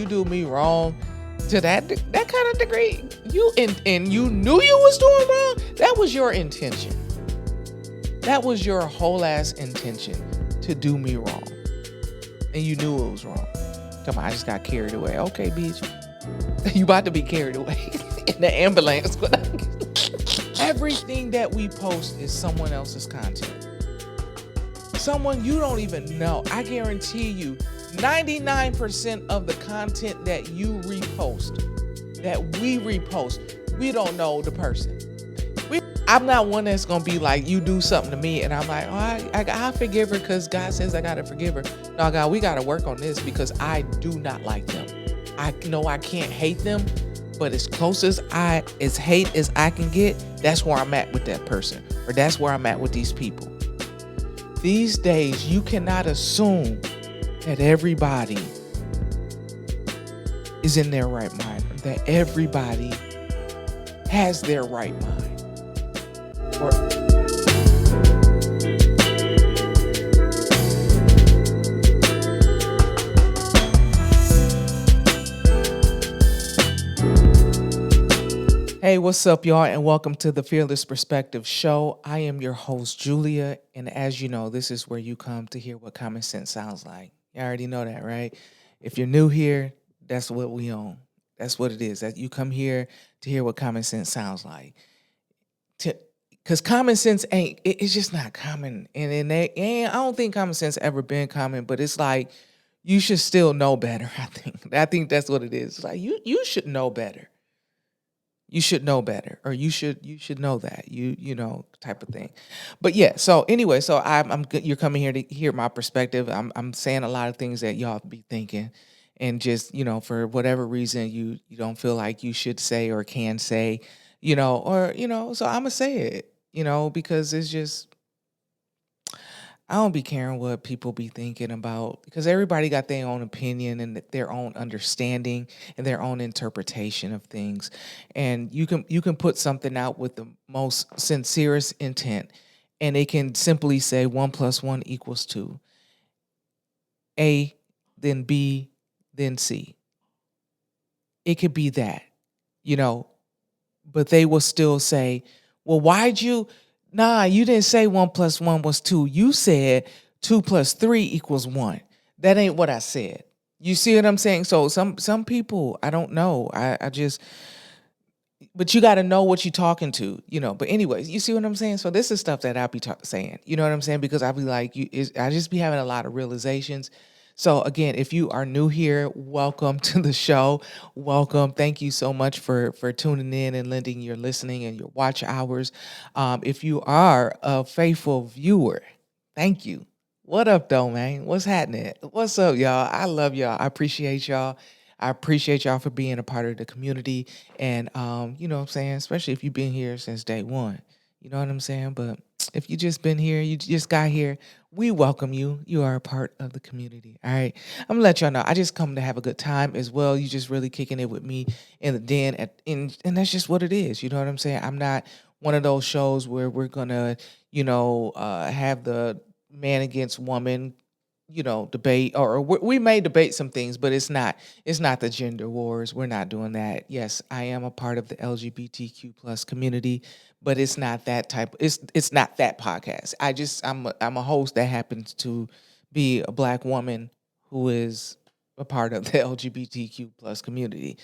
you do me wrong to that kind of degree, and you knew you was doing wrong. That was your intention. That was your whole ass intention to do me wrong, and you knew it was wrong. Come on, I just got carried away. Okay, bitch, you about to be carried away in the ambulance. Everything that we post is someone else's content. Someone you don't even know. I guarantee you, 99% of the content that you repost, that we repost, we don't know the person. I'm not one that's gonna be like, you do something to me and I'm like, oh, I forgive her because God says I gotta forgive her. No, God, we gotta work on this because I do not like them. I know I can't hate them, but as close as hate as I can get, that's where I'm at with that person, or that's where I'm at with these people. These days, you cannot assume that everybody is in their right mind, or that everybody has their right mind. Hey, what's up, y'all, and welcome to the Fearless Perspective Show. I am your host, Julia, and as you know, this is where you come to hear what common sense sounds like. You already know that, right? If you're new here, that's what we own. That's what it is. That you come here to hear what common sense sounds like. Because common sense it's just not common. And I don't think common sense ever been common, but it's like you should still know better, I think. I think that's what it is. It's like you should know better. You should know better, or you should know that, you know, type of thing. But yeah, so anyway, so I'm you're coming here to hear my perspective. I'm saying a lot of things that y'all be thinking, and just, you know, for whatever reason you don't feel like you should say or can say, you know, or you know, so I'm gonna say it, you know, because it's just, I don't be caring what people be thinking about, because everybody got their own opinion and their own understanding and their own interpretation of things. And you can put something out with the most sincerest intent, and it can simply say 1 + 1 = 2. A, then B, then C. It could be that, you know, but they will still say, well, why'd you? Nah, you didn't say 1 + 1 = 2. You said 2 + 3 = 1. That ain't what I said. You see what I'm saying? So some people, I don't know. I just, but you got to know what you're talking to, you know. But anyways, you see what I'm saying? So this is stuff that I'll be saying, you know what I'm saying? Because I'll be like, I just be having a lot of realizations. So again, if you are new here, welcome to the show. Welcome. Thank you so much for tuning in and lending your listening and your watch hours. If you are a faithful viewer, thank you. What up, though, man? What's happening? What's up, y'all? I love y'all. I appreciate y'all. I appreciate y'all for being a part of the community. And you know what I'm saying? Especially if you've been here since day one. You know what I'm saying? But if you just been here, you just got here, we welcome you. You are a part of the community. All right. I'm gonna let y'all know. I just come to have a good time as well. You just really kicking it with me in the den and that's just what it is. You know what I'm saying? I'm not one of those shows where we're gonna, you know, have the man against woman, you know, debate, or we may debate some things, but it's not the gender wars. We're not doing that. Yes, I am a part of the LGBTQ plus community, but it's not that type. It's not that podcast. I'm a host that happens to be a Black woman who is a part of the LGBTQ plus community.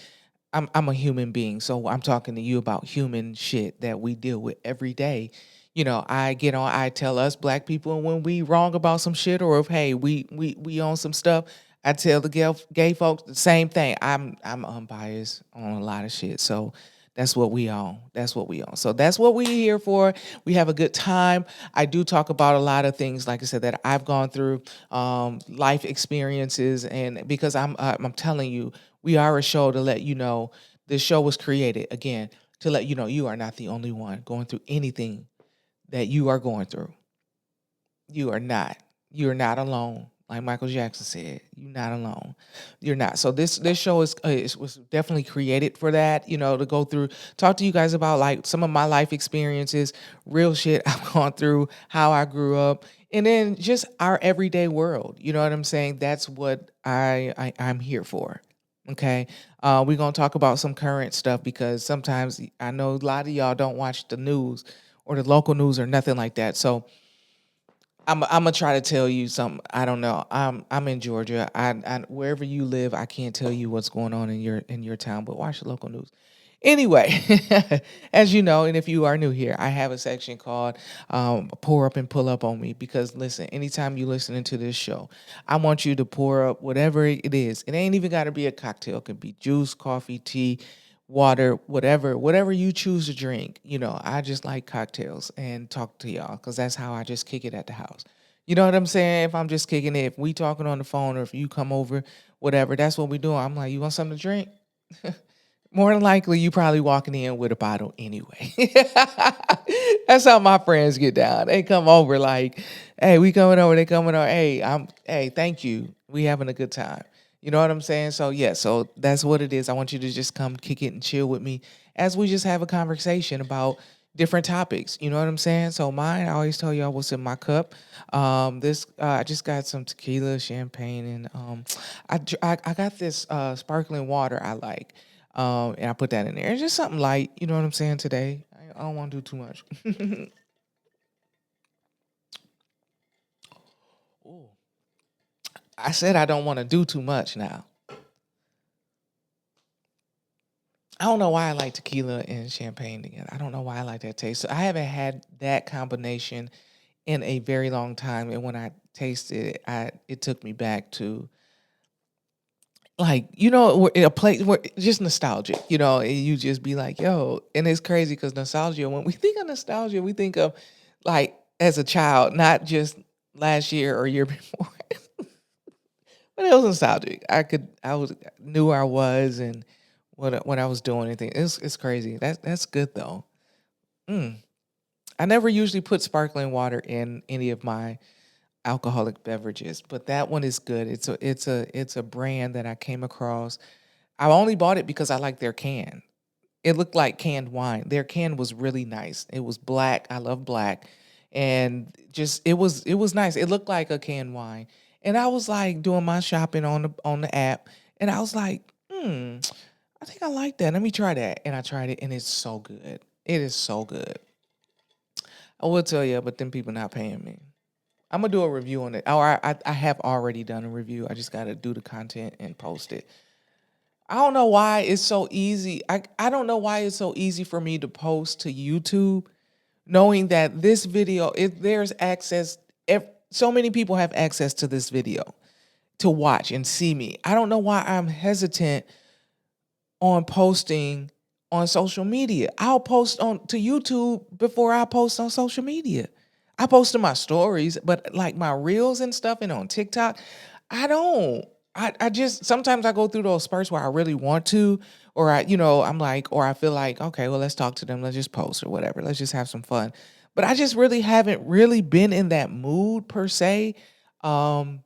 I'm a human being, so I'm talking to you about human shit that we deal with every day. You know, I tell us Black people when we wrong about some shit, or if hey we own some stuff, I tell the gay folks the same thing. I'm unbiased on a lot of shit, so that's what we own. That's what we own. So that's what we're here for. We have a good time. I do talk about a lot of things, like I said, that I've gone through, life experiences, and because I'm telling you, we are a show to let you know. This show was created again to let you know you are not the only one going through anything that you are going through. You are not. You're not alone. Like Michael Jackson said, you're not alone. You're not. So this show was definitely created for that. You know, to go through, talk to you guys about like some of my life experiences, real shit I've gone through, how I grew up, and then just our everyday world. You know what I'm saying? That's what I'm here for. Okay. We're going to talk about some current stuff because sometimes I know a lot of y'all don't watch the news or the local news or nothing like that. So I'm gonna try to tell you something. I don't know. I'm in Georgia. I wherever you live, I can't tell you what's going on in your town, but watch the local news. Anyway, as you know, and if you are new here, I have a section called "Pour Up and Pull Up on Me" because listen, anytime you listening to this show, I want you to pour up whatever it is. It ain't even got to be a cocktail. It could be juice, coffee, tea, water, whatever you choose to drink. You know, I just like cocktails and talk to y'all because that's how I just kick it at the house. You know what I'm saying? If I'm just kicking it, if we talking on the phone or if you come over, whatever, that's what we doing. I'm like, you want something to drink? More than likely, you probably walking in with a bottle anyway. That's how my friends get down. They come over like, "Hey, we coming over." They coming over. Hey, thank you. We having a good time. You know what I'm saying? So yeah, so that's what it is. I want you to just come kick it and chill with me as we just have a conversation about different topics. You know what I'm saying? So mine, I always tell y'all what's in my cup. This I just got some tequila, champagne, and I got this sparkling water I like. And I put that in there. It's just something light, you know what I'm saying, today. I don't want to do too much. Ooh. I said I don't want to do too much now. I don't know why I like tequila and champagne together. I don't know why I like that taste. So I haven't had that combination in a very long time. And when I tasted it, it took me back to like, you know, we're in a place where just nostalgic, you know, and you just be like, yo, and it's crazy because nostalgia, when we think of nostalgia, we think of like as a child, not just last year or year before. But it was nostalgic. I was knew where I was and what I was doing. Anything. It's crazy. That's good though. Mm. I never usually put sparkling water in any of my alcoholic beverages, but that one is good. It's a brand that I came across. I only bought it because I like their can. It looked like canned wine. Their can was really nice. It was black. I love black. And just it was nice. It looked like a canned wine. And I was like doing my shopping on the app and I was like, I think I like that. Let me try that. And I tried it and it's so good. It is so good. I will tell you, but then people not paying me. I'm gonna do a review on it. Or I have already done a review. I just gotta do the content and post it. I don't know why it's so easy. I don't know why it's so easy for me to post to YouTube, knowing that this video, if there's access, if so many people have access to this video to watch and see me. I don't know why I'm hesitant on posting on social media. I'll post on to YouTube before I post on social media. I post in my stories, but like my reels and stuff and on TikTok, I don't. I just sometimes I go through those spurts where I really want to, or I'm like, or I feel like, okay, well, let's talk to them, let's just post or whatever. Let's just have some fun. But I just really haven't really been in that mood per se. Um,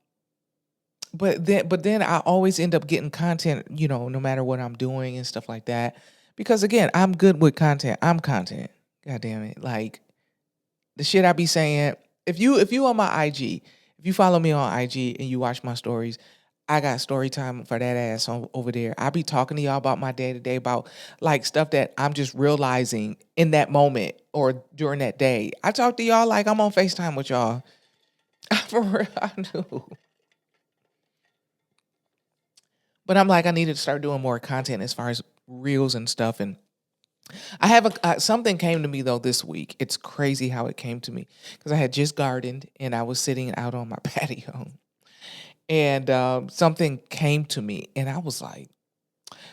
but then I always end up getting content, no matter what I'm doing and stuff like that. Because again, I'm good with content. I'm content. God damn it. Like the shit I be saying, if you on my IG, if you follow me on IG and you watch my stories, I got story time for that ass over there. I be talking to y'all about my day to day, about like stuff that I'm just realizing in that moment or during that day. I talk to y'all like I'm on FaceTime with y'all. For real, I do. But I'm like, I need to start doing more content as far as reels and stuff. And I have something came to me though this week. It's crazy how it came to me because I had just gardened and I was sitting out on my patio, and something came to me, and I was like,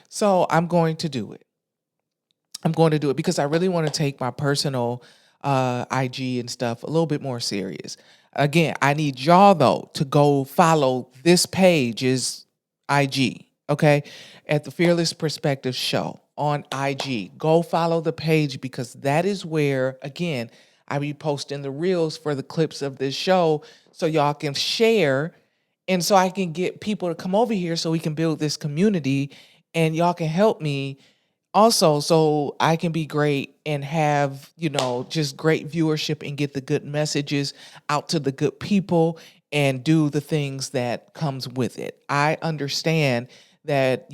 so I'm going to do it. I'm going to do it because I really want to take my personal IG and stuff a little bit more serious. Again, I need y'all though to go follow this page's IG, okay? At the Fearless Perspective Show on IG. Go follow the page because that is where, again, I be posting the reels for the clips of this show so y'all can share and so I can get people to come over here so we can build this community and y'all can help me also so I can be great and have just great viewership and get the good messages out to the good people and do the things that comes with it. I understand that,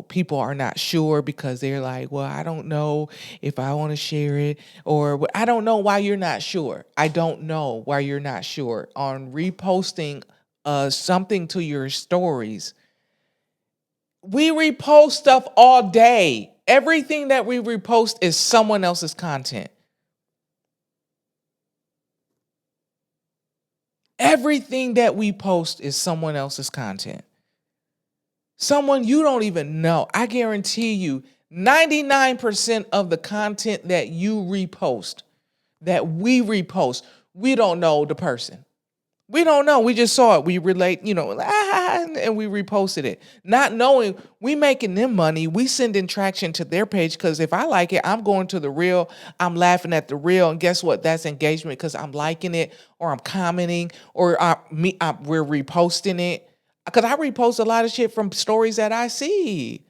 people are not sure because they're like, well, I don't know if I want to share it, or I don't know why you're not sure. I don't know why you're not sure on reposting something to your stories. We repost stuff all day. Everything that we repost is someone else's content. Everything that we post is someone else's content. Someone you don't even know. I guarantee you 99% of the content that you repost, that we repost, we don't know the person. We don't know. We just saw it. We relate, and we reposted it. Not knowing we making them money. We sending traction to their page because if I like it, I'm going to the reel. I'm laughing at the reel. And guess what? That's engagement because I'm liking it or I'm commenting or we're reposting it. Because I repost a lot of shit from stories that I see.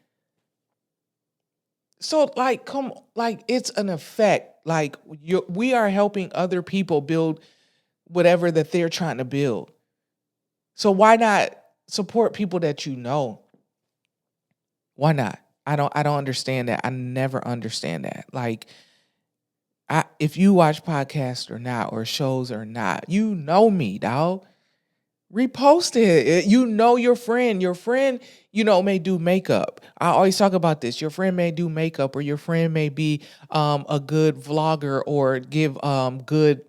So it's an effect. Like we are helping other people build whatever that they're trying to build. So why not support people that you know? Why not? I don't understand that. I never understand that. Like if you watch podcasts or not, or shows or not, you know me, dog. Repost it. You know your friend. Your friend, may do makeup. I always talk about this. Your friend may do makeup, or your friend may be a good vlogger, or give good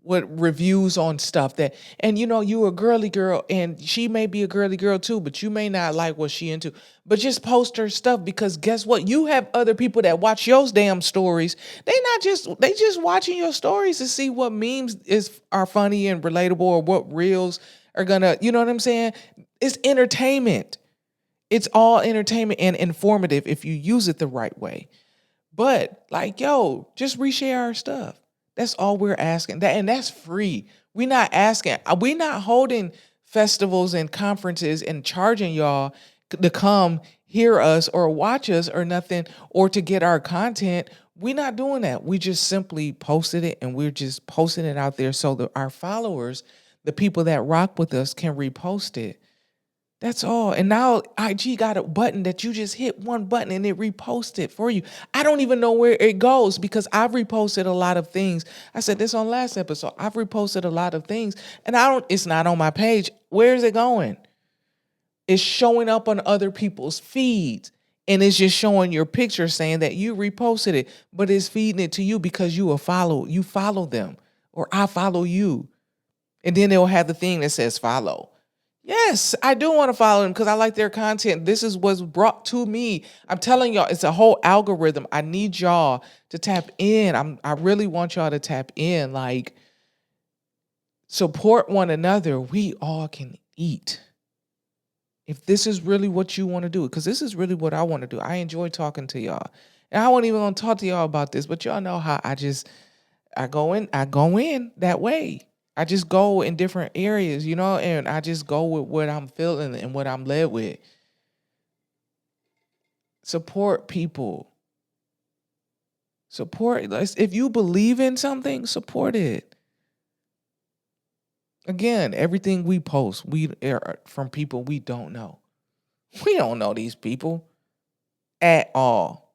what reviews on stuff and you a girly girl and she may be a girly girl too, but you may not like what she into. But just post her stuff because guess what? You have other people that watch your damn stories. They just watching your stories to see what memes are funny and relatable, or what reels are gonna, you know what I'm saying? It's entertainment. It's all entertainment and informative if you use it the right way. But just reshare our stuff. That's all we're asking. And that's free. We're not asking. We're not holding festivals and conferences and charging y'all to come hear us or watch us or nothing, or to get our content. We're not doing that. We just simply posted it, and we're just posting it out there so that our followers, the people that rock with us, can repost it. That's all. And now IG got a button that you just hit one button and it reposts it for you. I don't even know where it goes because I've reposted a lot of things. I said this on last episode. I've reposted a lot of things and it's not on my page. Where is it going? It's showing up on other people's feeds, and it's just showing your picture saying that you reposted it, but it's feeding it to you because you follow them, or I follow you. And then they'll have the thing that says follow. Yes, I do want to follow them because I like their content. This is what's brought to me. I'm telling y'all, it's a whole algorithm. I need y'all to tap in. I really want y'all to tap in. Like, support one another. We all can eat. If this is really what you want to do, because this is really what I want to do. I enjoy talking to y'all. And I wasn't even gonna talk to y'all about this, but y'all know how I go in that way. I just go in different areas, and I just go with what I'm feeling and what I'm led with. Support people. If you believe in something, support it. Again, everything we post, we are from people we don't know. We don't know these people at all.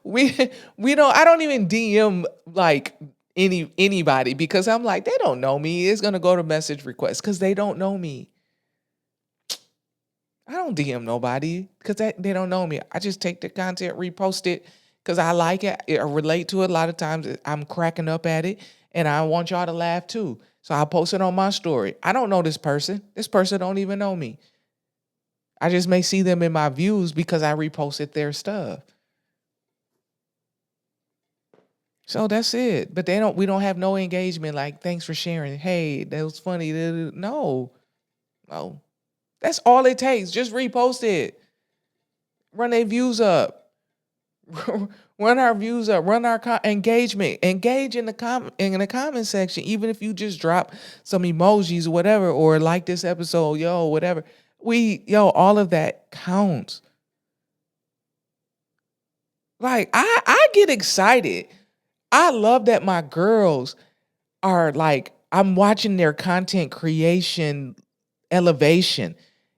we don't. I don't even DM like anybody because I'm like, they don't know me. It's gonna go to message requests because they don't know me. I don't DM nobody because they don't know me. I just take the content, repost it because I like it. I relate to it. A lot of times I'm cracking up at it, and I want y'all to laugh too. So I post it on my story. I don't know this person. This person don't even know me. I just may see them in my views because I reposted their stuff. So that's it. But we don't have no engagement. Like, thanks for sharing. Hey, that was funny. No. That's all it takes. Just repost it. Run their views up. Run our views up. Run our engagement. Engage in the comment section. Even if you just drop some emojis or whatever, or like this episode, whatever. All of that counts. Like, I get excited. I love that my girls are like, I'm watching their content creation elevation.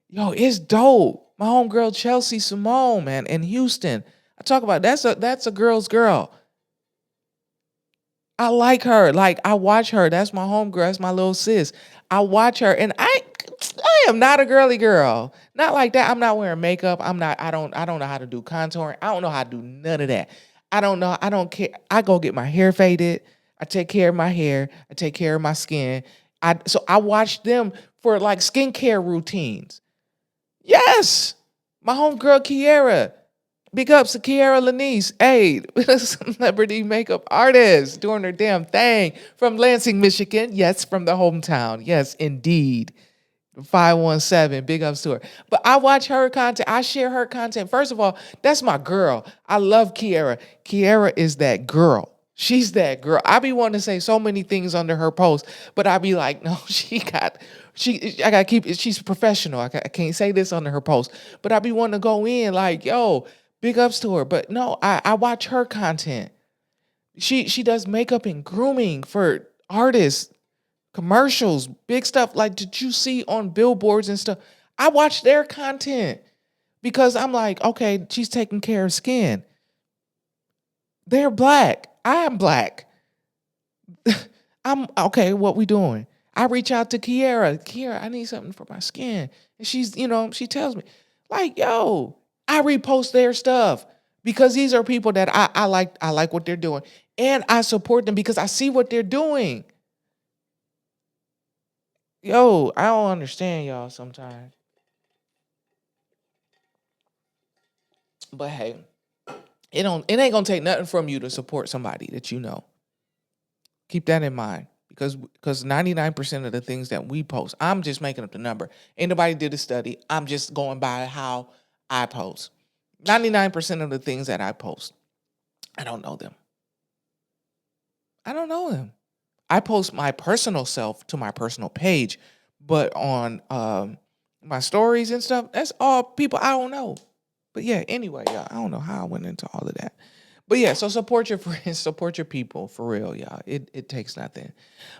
Yo, it's dope. My homegirl Chelsea Simone, man, in Houston. I talk about that's a girl's girl. I like her. Like I watch her. That's my homegirl. That's my little sis. I watch her, and I am not a girly girl. Not like that. I'm not wearing makeup. I'm not. I don't know how to do contouring. I don't know how to do none of that. I don't know. I don't care. I go get my hair faded. I take care of my hair. I take care of my skin. I watch them for like skincare routines. Yes, my homegirl Kiera. Big ups to Kiara Lanice. Hey, celebrity makeup artist doing her damn thing from Lansing, Michigan. Yes, from the hometown. Yes, indeed. 517. Big ups to her. But I watch her content. I share her content. First of all, that's my girl. I love Kiara. Kiara is that girl. She's that girl. I be wanting to say so many things under her post, but I be like, no, I gotta keep it. She's professional. I can't say this under her post, but I be wanting to go in like, yo, big ups to her. But no, I watch her content. She does makeup and grooming for artists, commercials, big stuff like that you see on billboards and stuff. I watch their content because I'm like, okay, she's taking care of skin. They're black. I am black. I'm okay. What we doing? I reach out to Kiera. Kiera, I need something for my skin. And she tells me, like, yo, I repost their stuff because these are people that I like. I like what they're doing. And I support them because I see what they're doing. Yo, I don't understand y'all sometimes. But hey, it ain't gonna take nothing from you to support somebody that you know. Keep that in mind because 99% of the things that we post, I'm just making up the number. Ain't nobody did a study. I'm just going by how I post. 99% of the things that I post, I don't know them. I don't know them. I post my personal self to my personal page, but on my stories and stuff, that's all people I don't know. But yeah, anyway, y'all, I don't know how I went into all of that. But yeah, so support your friends, support your people for real, y'all. It takes nothing.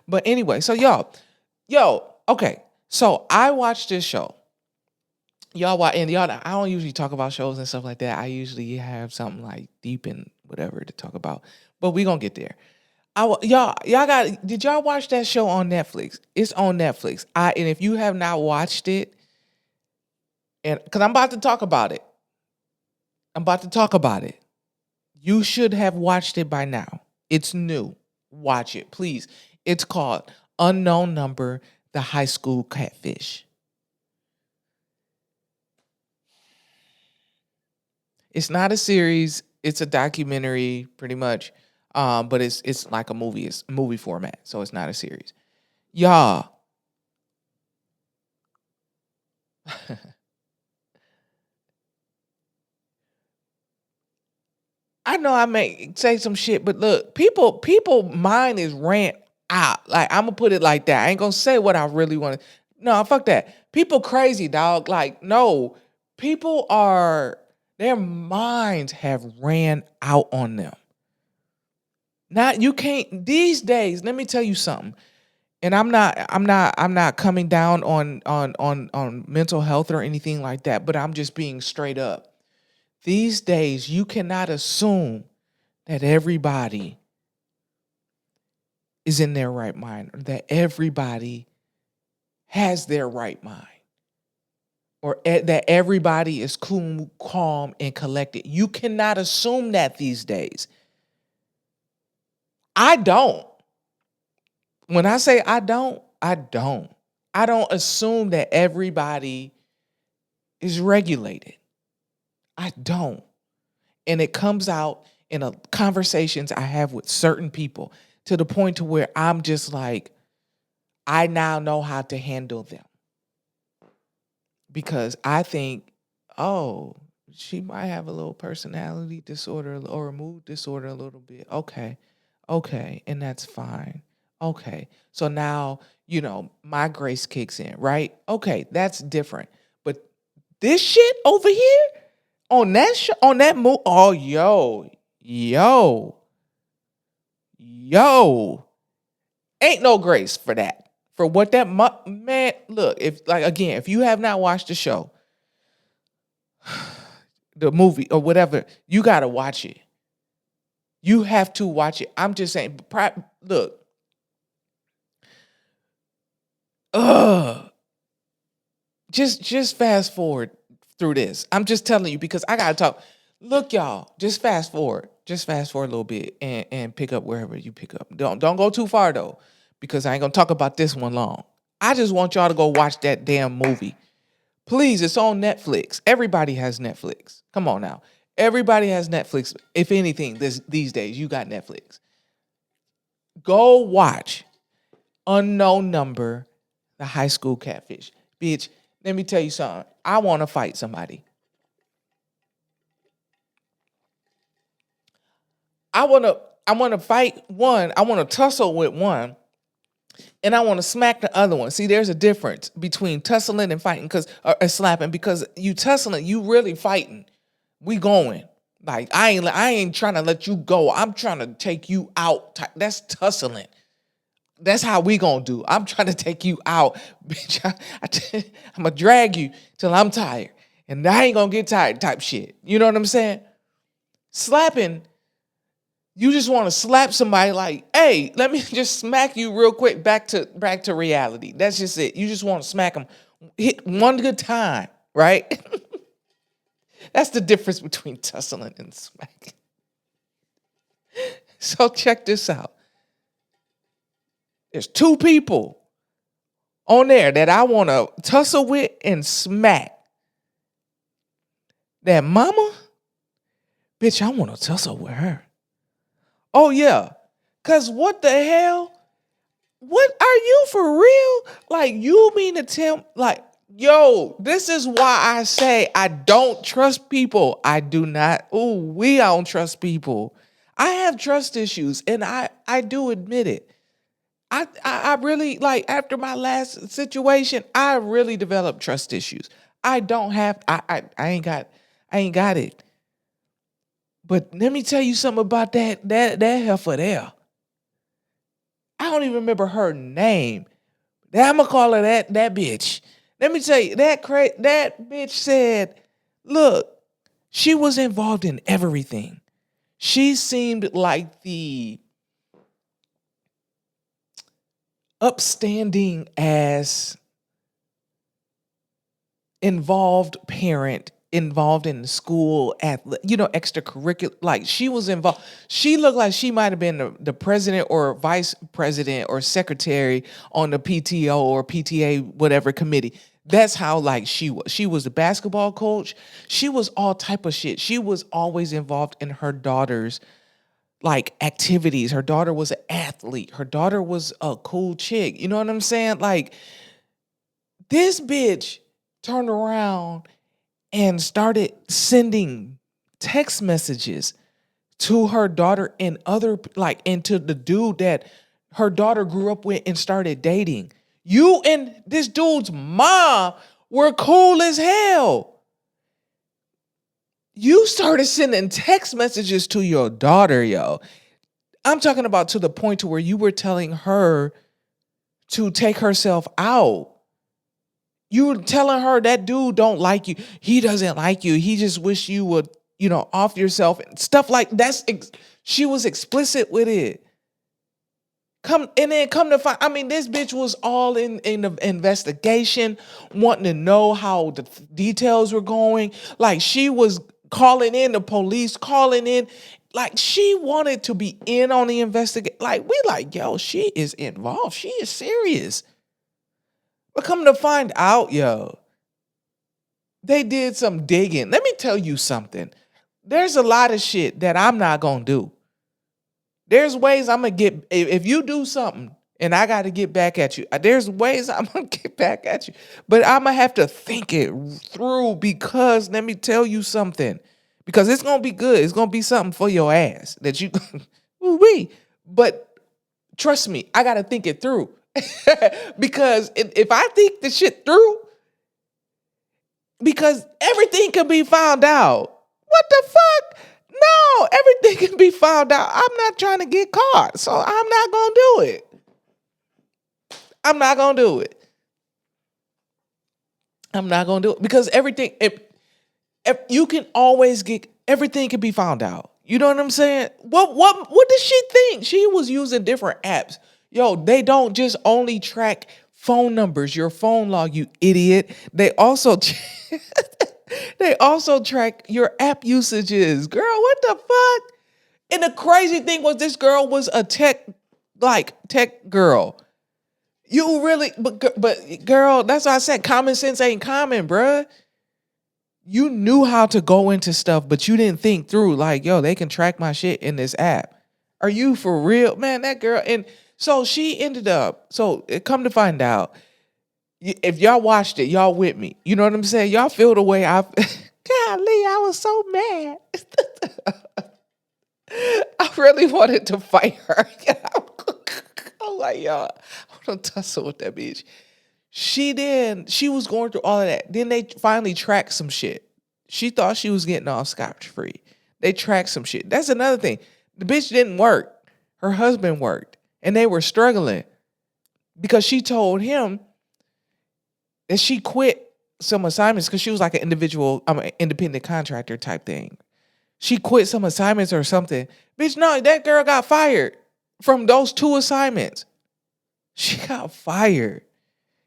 But anyway, so okay. So I watched this show. I don't usually talk about shows and stuff like that. I usually have something like deep and whatever to talk about. But we gonna get there. Did y'all watch that show on Netflix? It's on Netflix. And if you have not watched it, and because I'm about to talk about it. You should have watched it by now. It's new. Watch it, please. It's called Unknown Number, The High School Catfish. It's not a series. It's a documentary, pretty much. But it's like a movie. It's movie format, so it's not a series. Y'all. I know I may say some shit, but look, people mind is rant out. Like I'm gonna put it like that. I ain't gonna say what I really want to. No, fuck that. People crazy, dog. Like no, people are their minds have ran out on them. Not you can't these days. Let me tell you something. And I'm not coming down on mental health or anything like that. But I'm just being straight up. These days, you cannot assume that everybody is in their right mind, or that everybody has their right mind, or that everybody is cool, calm, and collected. You cannot assume that these days. I don't. When I say I don't, I don't. I don't assume that everybody is regulated. I don't. And it comes out in conversations I have with certain people to the point to where I'm just like, I now know how to handle them. Because I think, oh, she might have a little personality disorder or a mood disorder a little bit. Okay. And that's fine. Okay. So now, my grace kicks in, right? Okay. That's different. But this shit over here on that on that move, oh, yo, ain't no grace for that. for what that man. Look, if you have not watched the show, the movie or whatever, you got to watch it. You have to watch it. I'm just saying. Look, just fast forward through this. I'm just telling you because I gotta talk. Look, y'all, just fast forward. Just fast forward a little bit and pick up wherever you pick up. Don't go too far though, because I ain't gonna talk about this one long. I just want y'all to go watch that damn movie. Please, it's on Netflix. Everybody has Netflix. Come on now. Everybody has Netflix. If anything, these days, you got Netflix. Go watch Unknown Number, the High School Catfish. Bitch, let me tell you something. I want to fight somebody. I want to fight one. I want to tussle with one. And I want to smack the other one. See, there's a difference between tussling and fighting, slapping, because you tussling, you really fighting. We going. Like I ain't trying to let you go. I'm trying to take you out. That's tussling. That's how we gonna do. I'm trying to take you out, bitch. I'm gonna drag you till I'm tired, and I ain't gonna get tired. Type shit. You know what I'm saying? Slapping. You just want to slap somebody like, hey, let me just smack you real quick back to reality. That's just it. You just want to smack them. Hit one good time, right? That's the difference between tussling and smacking. So check this out. There's two people on there that I want to tussle with and smack. That mama, bitch, I want to tussle with her. Oh, yeah. Because what the hell? What are you for real? Like, you mean to tell, like, yo, this is why I say I don't trust people. I do not. Oh, we don't trust people. I have trust issues, and I do admit it. I really, like, after my last situation, I really developed trust issues. I don't have, I ain't got it. But let me tell you something about that heifer there. I don't even remember her name. I'm gonna call her that bitch. Let me tell you, that bitch said, look, she was involved in everything. She seemed like the upstanding ass involved parent, involved in the school, extracurricular. Like, she was involved. She looked like she might have been the president or vice president or secretary on the PTO or PTA, whatever committee. That's how, like, she was. She was the basketball coach. She was all type of shit. She was always involved in her daughter's, like, activities. Her daughter was an athlete. Her daughter was a cool chick. You know what I'm saying? Like, this bitch turned around and started sending text messages to her daughter and into the dude that her daughter grew up with and started dating. You and this dude's mom were cool as hell. You started sending text messages to your daughter, yo. I'm talking about to the point to where you were telling her to take herself out. You were telling her that dude don't like you. He doesn't like you. He just wish you would, off yourself and stuff like that. She was explicit with it. Come to find, I mean, this bitch was all in the investigation, wanting to know how the details were going. Like, she was calling in the police, calling in. Like, she wanted to be in on the investigation. Like, we like, yo, she is involved. She is serious. But come to find out, yo, they did some digging. Let me tell you something. There's a lot of shit that I'm not going to do. There's ways I'm going to get, if you do something and I got to get back at you, there's ways I'm going to get back at you. But I'm going to have to think it through, because let me tell you something. Because it's going to be good. It's going to be something for your ass that you, ooh-wee. But trust me, I got to think it through. Because if I think the shit through, because everything can be found out. What the fuck? No, everything can be found out. I'm not trying to get caught, so I'm not going to do it. I'm not gonna do it. I'm not gonna do it because everything. If you can always get everything can be found out. You know what I'm saying? What did she think? She was using different apps. Yo, they don't just only track phone numbers, your phone log, you idiot. They also they also track your app usages. Girl, what the fuck? And the crazy thing was this girl was a tech girl. You really, but girl, that's why I said common sense ain't common, bruh. You knew how to go into stuff, but you didn't think through, like, yo, they can track my shit in this app. Are you for real? Man, that girl. And so she ended up, so it come to find out, if y'all watched it, y'all with me. You know what I'm saying? Y'all feel the way I, golly, I was so mad. I really wanted to fight her. I'm like, y'all, I want to tussle with that bitch. She was going through all of that. Then they finally tracked some shit. She thought she was getting off scot-free. They tracked some shit. That's another thing. The bitch didn't work. Her husband worked. And they were struggling because she told him that she quit some assignments because she was like an independent contractor type thing. She quit some assignments or something. Bitch, no, that girl got fired from those 2 assignments. She got fired.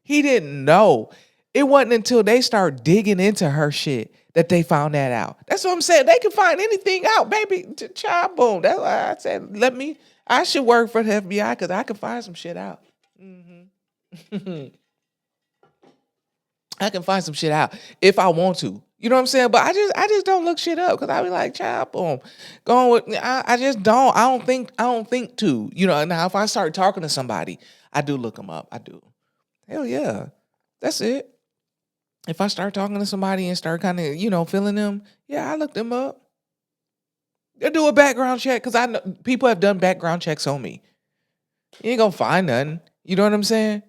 He didn't know. It wasn't until they started digging into her shit that they found that out. That's what I'm saying. They can find anything out, baby. Child, boom. That's why I said, I should work for the FBI because I can find some shit out. Mm-hmm. I can find some shit out if I want to. You know what I'm saying? But I just don't look shit up because I be like, child, boom. Going with I just don't. I don't think to. You know, now if I start talking to somebody, I do look them up. I do. Hell yeah. That's it. If I start talking to somebody and start kind of, feeling them, yeah, I look them up. They do a background check because I know people have done background checks on me. You ain't gonna find nothing. You know what I'm saying?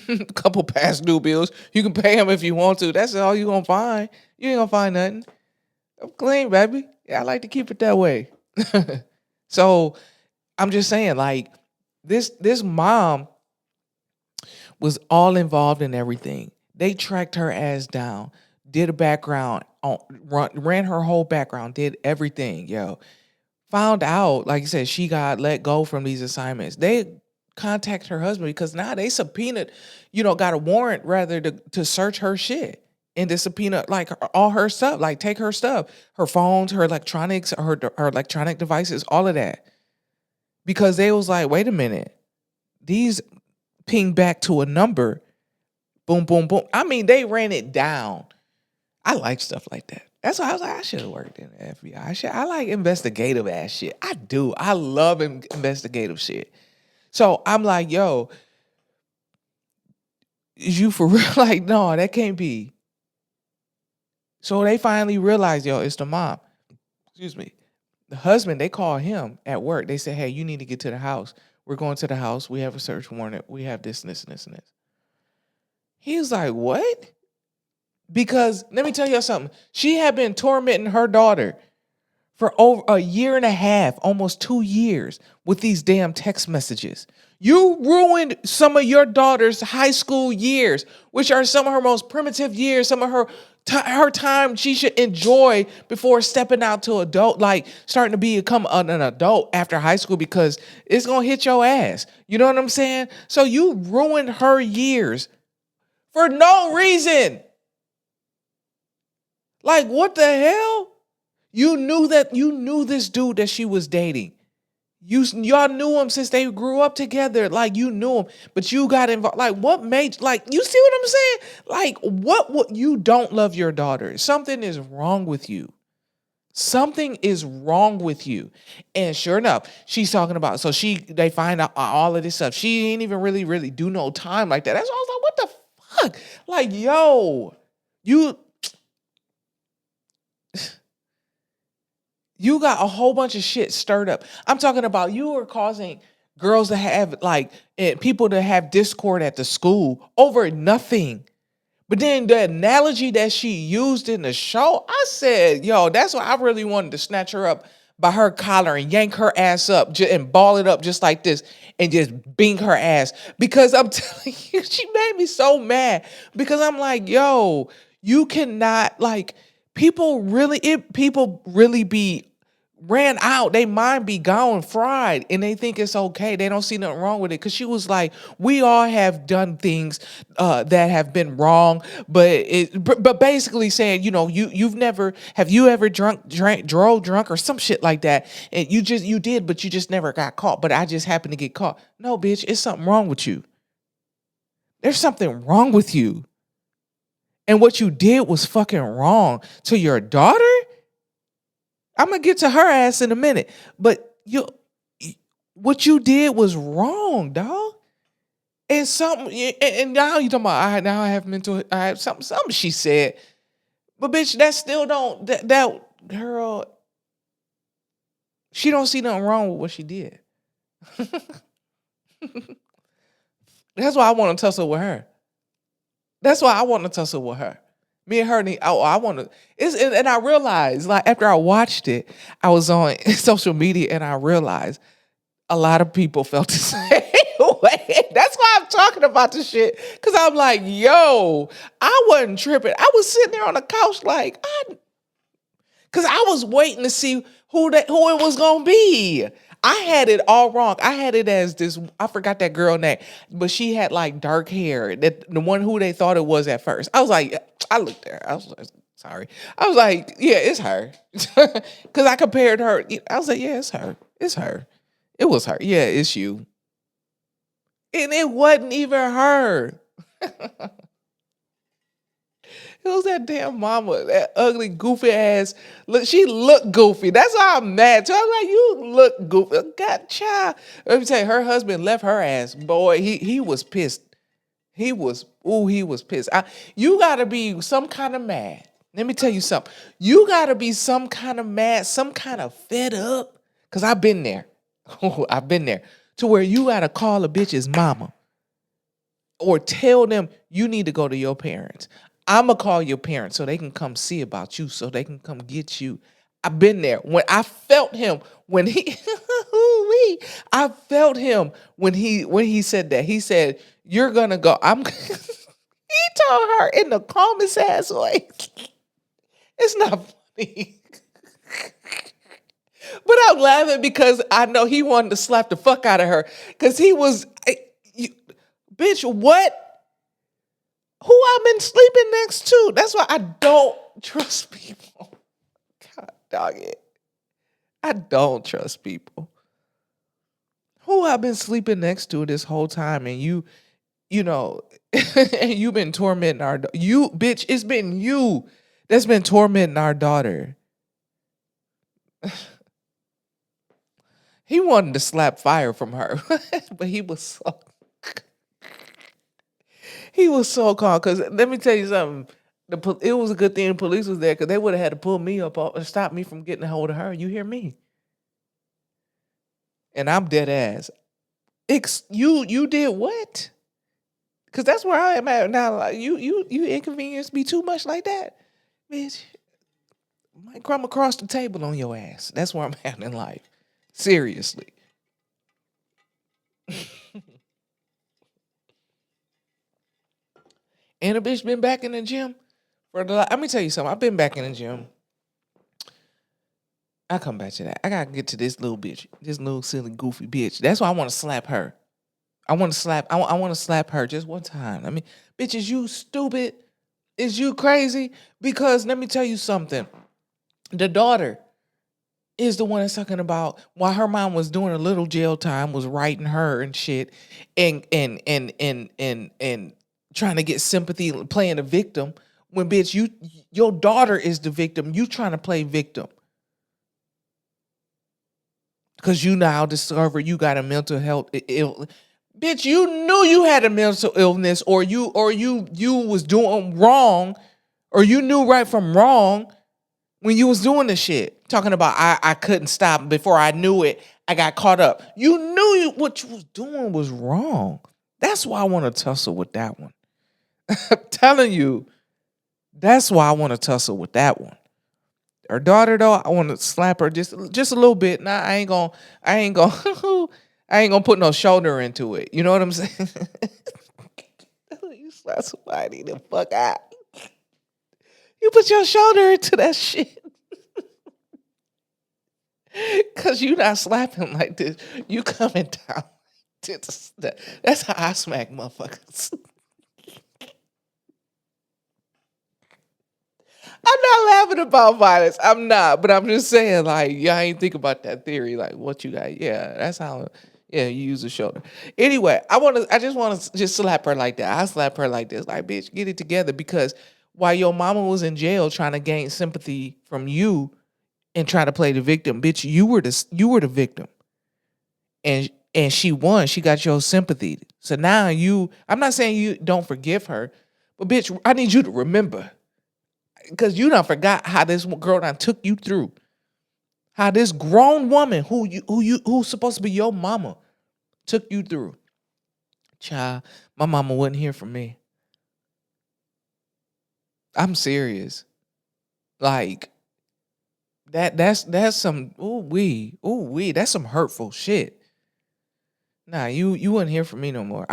A couple past due bills. You can pay them if you want to. That's all you gonna find. You ain't gonna find nothing. I'm clean, baby. Yeah, I like to keep it that way. So I'm just saying, like, this mom was all involved in everything. They tracked her ass down, did a background, ran her whole background, did everything, yo. Found out, like I said, she got let go from these assignments. They contact her husband because now they subpoenaed, got a warrant rather to search her shit and to subpoena like all her stuff, like take her stuff, her phones, her electronics, her electronic devices, all of that. Because they was like, wait a minute, these ping back to a number, boom, boom, boom. I mean, they ran it down. I like stuff like that. That's why I was like, I should have worked in the FBI. I like investigative ass shit. I do. I love investigative shit. So I'm like, yo, is you for real? Like, no, that can't be. So they finally realized, yo, it's the mom. Excuse me. The husband, they call him at work. They say, hey, you need to get to the house. We're going to the house. We have a search warrant. We have this and this and this and this. He was like, what? Because let me tell you something. She had been tormenting her daughter for over a year and a half, almost 2 years, with these damn text messages. You ruined some of your daughter's high school years, which are some of her most primitive years, some of her time she should enjoy before stepping out to adult, like starting to become an adult after high school, because it's going to hit your ass. You know what I'm saying? So you ruined her years for no reason. Like, what the hell? You knew this dude that she was dating. Y'all knew him since they grew up together. Like, you knew him, but you got involved. Like, what made, like, you see what I'm saying? Like, what you don't love your daughter. Something is wrong with you. Something is wrong with you. And sure enough, she's talking about, so they find out all of this stuff. She ain't even really do no time like that. That's why I was like, what the fuck? Like, yo, you got a whole bunch of shit stirred up. I'm talking about you were causing girls to have people to have discord at the school over nothing. But then the analogy that she used in the show, I said, yo, that's why I really wanted to snatch her up by her collar and yank her ass up and ball it up just like this and just bing her ass. Because I'm telling you, she made me so mad because I'm like, yo, you cannot like people really be ran out. They mind be gone fried and they think it's okay. They don't see nothing wrong with it. Cause she was like, we all have done things that have been wrong, but basically saying, you've never have you ever drove drunk or some shit like that. And you did, but you just never got caught. But I just happened to get caught. No, bitch, it's something wrong with you. There's something wrong with you. And what you did was fucking wrong to your daughter. I'm gonna get to her ass in a minute, but what you did was wrong, dog. And and now you talking about I have mental. I have something she said, but bitch, that still don't that girl. She don't see nothing wrong with what she did. That's why I want to tussle with her. That's why I want to tussle with her. Me and her, I want to. And I realized, like, after I watched it, I was on social media and I realized a lot of people felt the same way. That's why I'm talking about this shit. Because I'm like, yo, I wasn't tripping. I was sitting there on the couch like, because I was waiting to see who it was going to be. I had it all wrong. I had it as this, I forgot that girl name, but she had like dark hair, that the one who they thought it was at first. I was like, I looked there. I was like, sorry. I was like, yeah, it's her. Because I compared her. I was like, yeah, it's her. It's her. It was her. Yeah, it's you. And it wasn't even her. It was that damn mama, that ugly, goofy ass. Look, she looked goofy. That's why I'm mad too. I'm like, you look goofy. God, child. Let me tell you, her husband left her ass. Boy, he was pissed. He was pissed. You gotta be some kind of mad. Let me tell you something. You gotta be some kind of mad, some kind of fed up. Cause I've been there. I've been there. To where you gotta call a bitch's mama. Or tell them you need to go to your parents. I'm going to call your parents so they can come see about you, so they can come get you. I've been there. When I felt him, when he, I felt him when he said that. He said, you're going to go. He told her in the calmest ass way. It's not funny. But I'm laughing because I know he wanted to slap the fuck out of her. Because he was, bitch, what? Who I've been sleeping next to? That's why I don't trust people. God dog it. I don't trust people. Who I've been sleeping next to this whole time, and you know, and you've been tormenting you, bitch, it's been you that's been tormenting our daughter. He wanted to slap fire from her, but he was so calm. Because let me tell you something. It was a good thing the police was there because they would have had to pull me up and stop me from getting a hold of her. You hear me? And I'm dead ass. You did what? Because that's where I am at now. Like, you inconvenienced me too much like that, bitch. Might crumb across the table on your ass. That's where I'm at in life. Seriously. And a bitch been back in the gym let me tell you something. I've been back in the gym. I come back to that. I gotta get to this little bitch, this little silly goofy bitch. That's why I want to slap her. I want to slap her just one time. I mean, bitch, is you stupid? Is you crazy? Because let me tell you something. The daughter is the one that's talking about why her mom was doing a little jail time, was writing her and shit, and trying to get sympathy, playing a victim. When bitch, your daughter is the victim. You trying to play victim. Because you now discover you got a mental health ill. Bitch, you knew you had a mental illness, or you was doing wrong, or you knew right from wrong when you was doing the shit. Talking about I couldn't stop before I knew it. I got caught up. You knew what you was doing was wrong. That's why I want to tussle with that one. I'm telling you, that's why I want to tussle with that one. Her daughter though, I want to slap her just a little bit. Nah, I ain't gonna I ain't gonna put no shoulder into it. You know what I'm saying? You slap somebody the fuck out. You put your shoulder into that shit. Cause you not slapping like this. You coming down. That's how I smack motherfuckers. I'm not laughing about violence. I'm not, but I'm just saying, like, y'all ain't think about that theory. Like, what you got? Yeah, that's how. Yeah, you use the shoulder. Anyway, I just want to just slap her like that. I slap her like this, like, bitch, get it together. Because while your mama was in jail trying to gain sympathy from you and try to play the victim, bitch, you were the victim, and she won. She got your sympathy. So now I'm not saying you don't forgive her, but bitch, I need you to remember. Because you done forgot how this girl done took you through. How this grown woman who's supposed to be your mama took you through. Child, my mama wasn't here for me. I'm serious. Like that's some that's some hurtful shit. Nah, you wouldn't hear from me no more.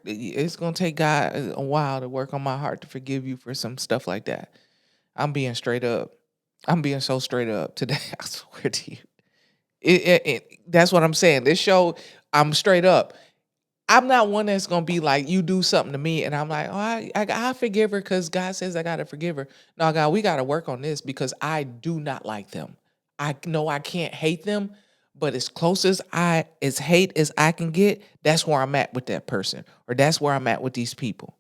It's gonna take God a while to work on my heart to forgive you for some stuff like that. I'm being straight up. I'm being so straight up today. I swear to you. That's what I'm saying. This show, I'm straight up. I'm not one that's gonna be like, you do something to me, and I'm like, oh, I forgive her because God says I gotta forgive her. No, God, we gotta work on this because I do not like them. I know I can't hate them, but as close as hate as I can get, that's where I'm at with that person, or that's where I'm at with these people.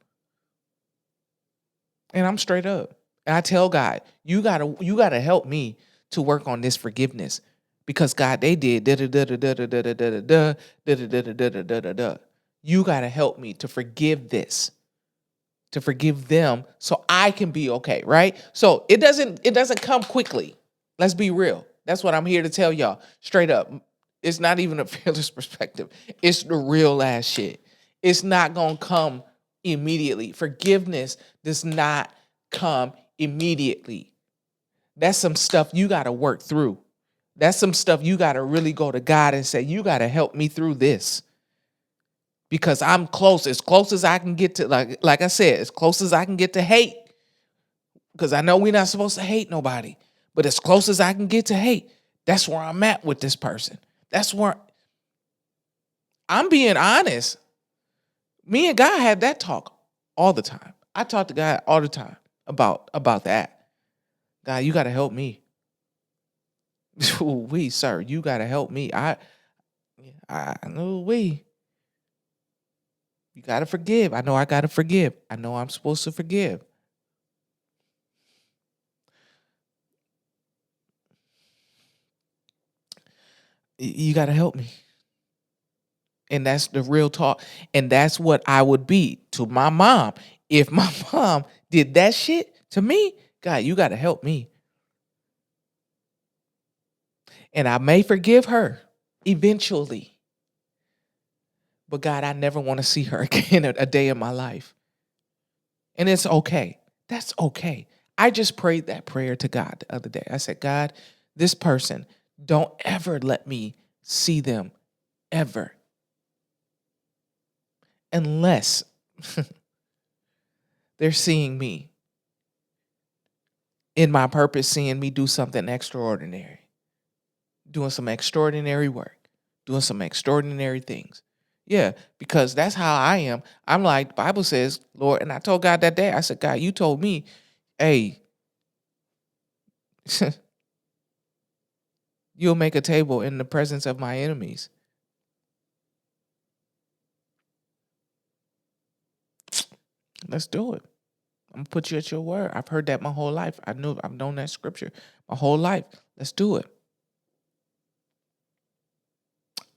And I'm straight up. And I tell God, you gotta help me to work on this forgiveness. Because God, they did da da da da da da da da da da da da da da da da da da. You gotta help me to forgive this, to forgive them so I can be okay, right? So it doesn't come quickly. Let's be real. That's what I'm here to tell y'all. Straight up. It's not even a fearless perspective. It's the real ass shit. It's not gonna come immediately. Forgiveness does not come immediately. That's some stuff you gotta work through. That's some stuff you gotta really go to God and say, you gotta help me through this. Because I'm as close as I can get to, like I said, as close as I can get to hate. Because I know we're not supposed to hate nobody, but as close as I can get to hate, that's where I'm at with this person. That's where I'm being honest. Me and God have that talk all the time. I talk to God all the time about that. God, you got to help me. Sir, you got to help me. I know you got to forgive. I know I got to forgive. I know I'm supposed to forgive. You got to help me. And that's the real talk. And that's what I would be to my mom. If my mom did that shit to me, God, you got to help me. And I may forgive her eventually. But God, I never want to see her again a day in my life. And it's okay. That's okay. I just prayed that prayer to God the other day. I said, God, this person, don't ever let me see them ever. Unless they're seeing me in my purpose, seeing me do something extraordinary, doing some extraordinary work, doing some extraordinary things. Yeah, because that's how I am. I'm like, the Bible says, Lord, and I told God that day, I said, God, you told me, hey, you'll make a table in the presence of my enemies. Let's do it. I'm gonna put you at your word. I've heard that my whole life. I've known that scripture my whole life. Let's do it.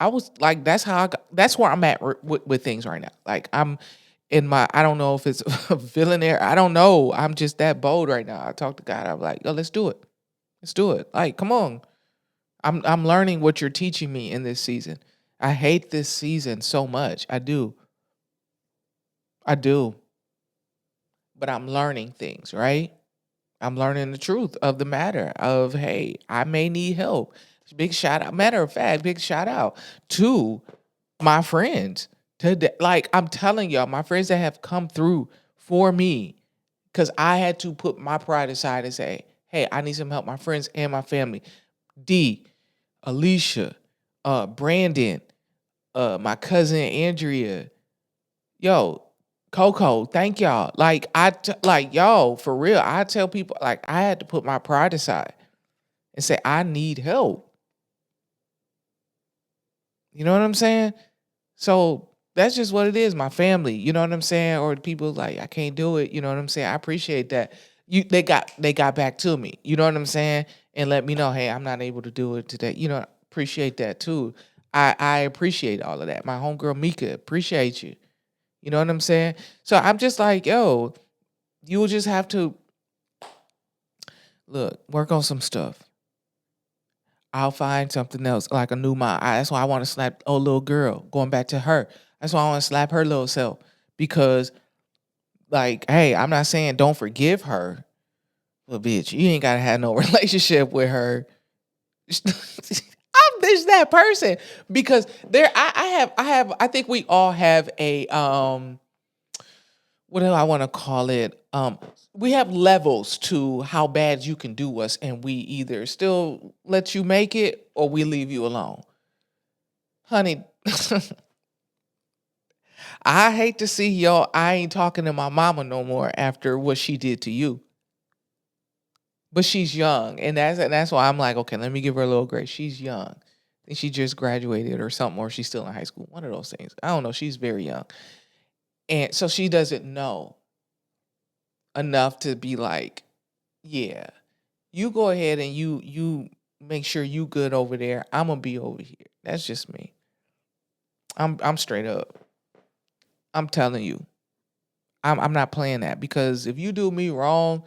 I was like, that's where I'm at with things right now. Like I'm in I don't know if it's a villainaire. I don't know. I'm just that bold right now. I talk to God. I'm like, yo, let's do it. Let's do it. Like, come on. I'm learning what you're teaching me in this season. I hate this season so much. I do. I do. But I'm learning things, right? I'm learning the truth of the matter of, hey, I may need help. Big shout out. Matter of fact, big shout out to my friends. Like I'm telling y'all, my friends that have come through for me, because I had to put my pride aside and say, hey, I need some help. My friends and my family. D, Alicia, Brandon, my cousin Andrea, yo, Coco, thank y'all. Like yo, for real. I tell people like I had to put my pride aside and say I need help. You know what I'm saying? So that's just what it is. My family, you know what I'm saying, or people like I can't do it. You know what I'm saying? I appreciate that. They got back to me. You know what I'm saying, and let me know, hey, I'm not able to do it today. You know, appreciate that too. I appreciate all of that. My homegirl Mika, appreciate you. You know what I'm saying? So I'm just like, yo, you will just have to look, work on some stuff. I'll find something else, like a new mom. That's why I want to slap old little girl, going back to her. That's why I want to slap her little self. Because, like, hey, I'm not saying don't forgive her, but bitch, you ain't gotta have no relationship with her. I'm just that person. Because I think we all have a what do I want to call it? We have levels to how bad you can do us, and we either still let you make it or we leave you alone. Honey, I hate to see y'all. I ain't talking to my mama no more after what she did to you. But she's young, and that's why I'm like, okay, let me give her a little grace. She's young. I think she just graduated or something, or she's still in high school. One of those things. I don't know. She's very young, and so she doesn't know enough to be like, yeah, you go ahead and you make sure you good over there. I'm gonna be over here. That's just me. I'm straight up. I'm telling you. I'm not playing that, because if you do me wrong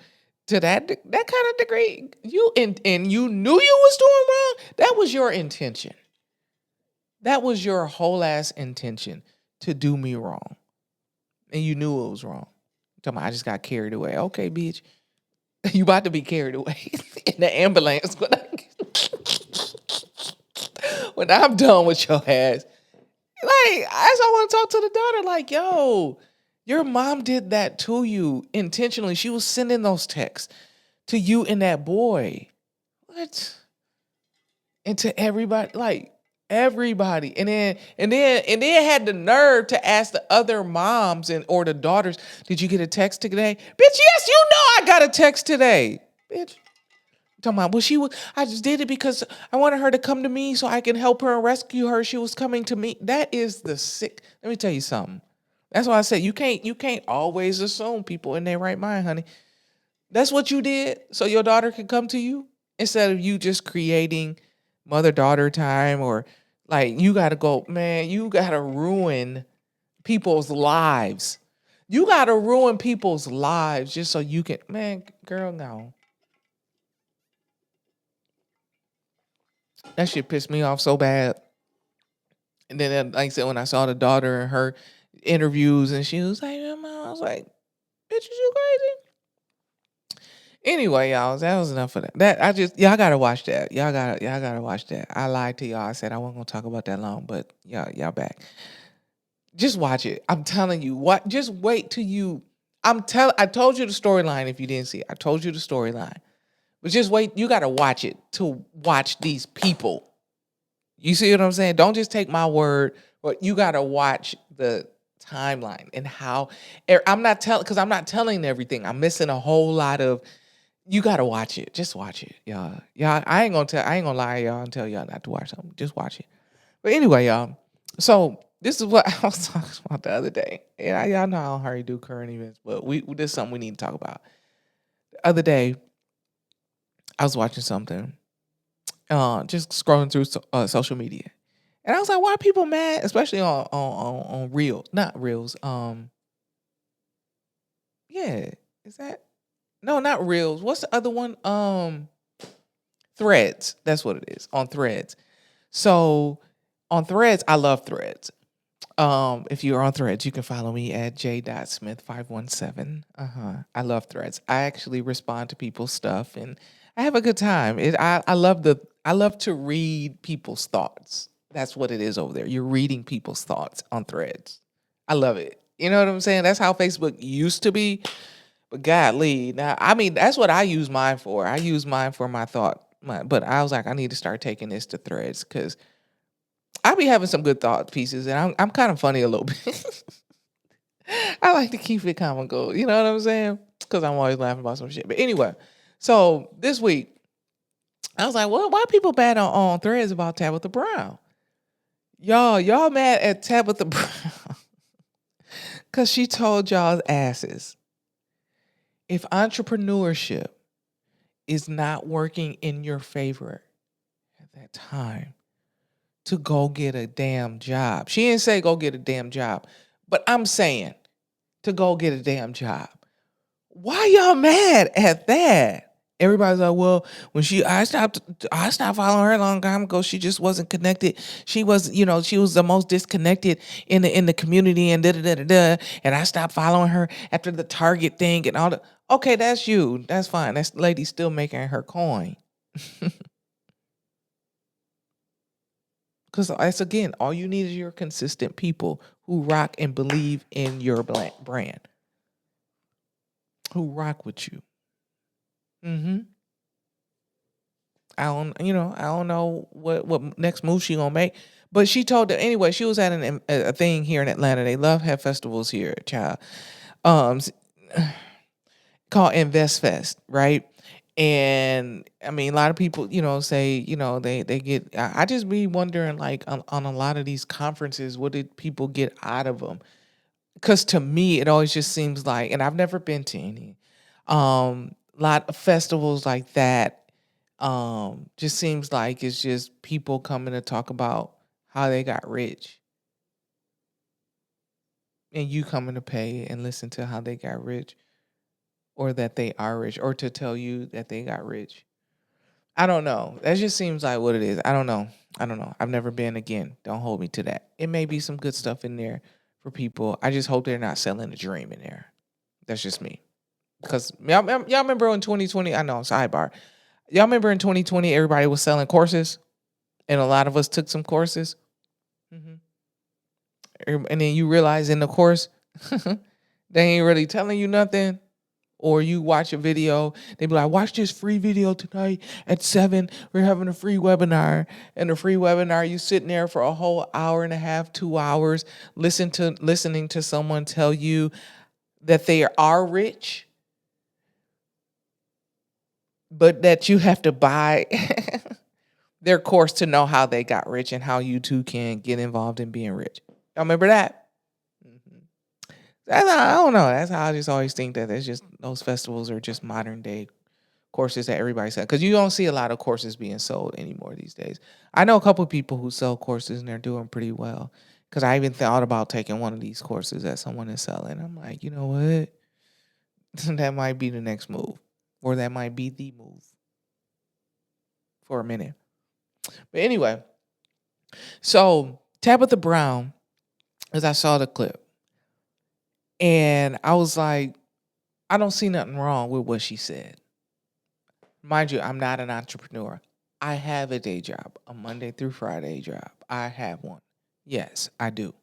to that kind of degree, and you knew you was doing wrong, that was your intention. That was your whole ass intention to do me wrong, and you knew it was wrong. Tell me, I just got carried away. Okay, bitch, you about to be carried away in the ambulance when I'm done with your ass. Like, as I want to talk to the daughter, like, yo, your mom did that to you intentionally. She was sending those texts to you and that boy. What? And to everybody, like everybody. And then had the nerve to ask the other moms or the daughters, did you get a text today? Bitch, yes, you know I got a text today. Bitch. Talking about, well, I just did it because I wanted her to come to me so I can help her and rescue her. She was coming to me. That is the sick. Let me tell you something. That's why I said you can't always assume people in their right mind, honey. That's what you did so your daughter could come to you instead of you just creating mother-daughter time, or like you gotta go, man, you gotta ruin people's lives. You gotta ruin people's lives just so you can, man, girl, no. That shit pissed me off so bad. And then, like I said, when I saw the daughter and her interviews, and she was like, "Mama," I was like, "Bitch, is you crazy?" Anyway, y'all, that was enough of that. Y'all gotta watch that. Y'all gotta watch that. I lied to y'all. I said I wasn't gonna talk about that long, but y'all back. Just watch it. I'm telling you. What? Just wait till you. I told you the storyline. If you didn't see it, I told you the storyline. But just wait. You gotta watch it to watch these people. You see what I'm saying? Don't just take my word, but you got to watch the timeline and how. Because I'm not telling everything. I'm missing a whole lot of. You got to watch it. Just watch it, y'all. Y'all, I ain't gonna lie, y'all, and tell y'all not to watch something. Just watch it. But anyway, y'all. So this is what I was talking about the other day. Yeah, y'all know I don't hardly do current events, but this is something we need to talk about. The other day, I was watching something, just scrolling through social media. And I was like, why are people mad? Especially on Reels. Not Reels. Yeah. Is that no, not Reels. What's the other one? Threads. That's what it is. On Threads. So on Threads, I love Threads. If you're on Threads, you can follow me at j.smith517. I love Threads. I actually respond to people's stuff and I have a good time. I love to read people's thoughts. That's what it is over there. You're reading people's thoughts on Threads. I love it. You know what I'm saying? That's how Facebook used to be. But godly, now I mean that's what I use mine for. I use mine for my thought. But I was like, I need to start taking this to Threads because I be having some good thought pieces, and I'm kind of funny a little bit. I like to keep it comical. You know what I'm saying? Because I'm always laughing about some shit. But anyway, so this week I was like, well, why people bad on Threads about Tabitha Brown? Y'all mad at Tabitha Brown because she told y'all's asses if entrepreneurship is not working in your favor at that time, to go get a damn job. She didn't say go get a damn job, but I'm saying to go get a damn job. Why y'all mad at that? Everybody's like, well, when I stopped following her a long time ago. She just wasn't connected. She was, she was the most disconnected in the community and da da da da da. And I stopped following her after the Target thing and all the. Okay, that's you. That's fine. That lady's still making her coin. Because that's, again, all you need is your consistent people who rock and believe in your brand, who rock with you. I don't know what next move she gonna make, but she told them anyway. She was at a thing here in Atlanta. They love have festivals here, child. Called Invest Fest, right? And I mean, a lot of people, say, they get. I just be wondering, like, on a lot of these conferences, what did people get out of them? Because to me, it always just seems like, and I've never been to any, lot of festivals like that. Just seems like it's just people coming to talk about how they got rich, and you coming to pay and listen to how they got rich, or that they are rich, or to tell you that they got rich. I don't know. That just seems like what it is. I don't know. I've never been again. Don't hold me to that. It may be some good stuff in there for people. I just hope they're not selling a dream in there. That's just me. Because y'all remember in 2020, I know, sidebar. Y'all remember in 2020, everybody was selling courses and a lot of us took some courses. And then you realize in the course, they ain't really telling you nothing. Or you watch a video, they be like, watch this free video tonight at 7. We're having a free webinar. And the free webinar, you sitting there for a whole hour and a half, 2 hours, listening to someone tell you that they are rich, but that you have to buy their course to know how they got rich and how you too can get involved in being rich. Y'all remember that? I don't know. That's how I just always think that it's just those festivals are just modern day courses that everybody sells. Because you don't see a lot of courses being sold anymore these days. I know a couple of people who sell courses and they're doing pretty well. Because I even thought about taking one of these courses that someone is selling. I'm like, you know what? That might be the next move. Or that might be the move for a minute. But anyway, so Tabitha Brown, as I saw the clip, and I was like, I don't see nothing wrong with what she said. Mind you, I'm not an entrepreneur. I have a day job, a Monday through Friday job. I have one. Yes, I do.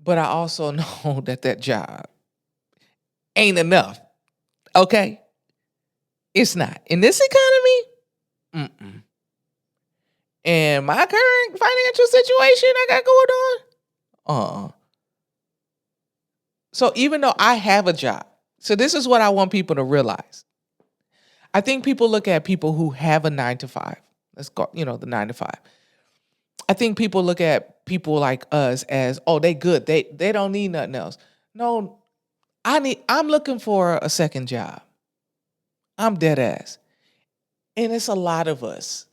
But I also know that job ain't enough. Okay? It's not. In this economy, and my current financial situation I got going on, So even though I have a job, so this is what I want people to realize. I think people look at people who have a 9 to 5. Let's go, the 9 to 5. I think people look at people like us as, oh, they good. They don't need nothing else. No, I'm looking for a second job. I'm dead ass. And it's a lot of us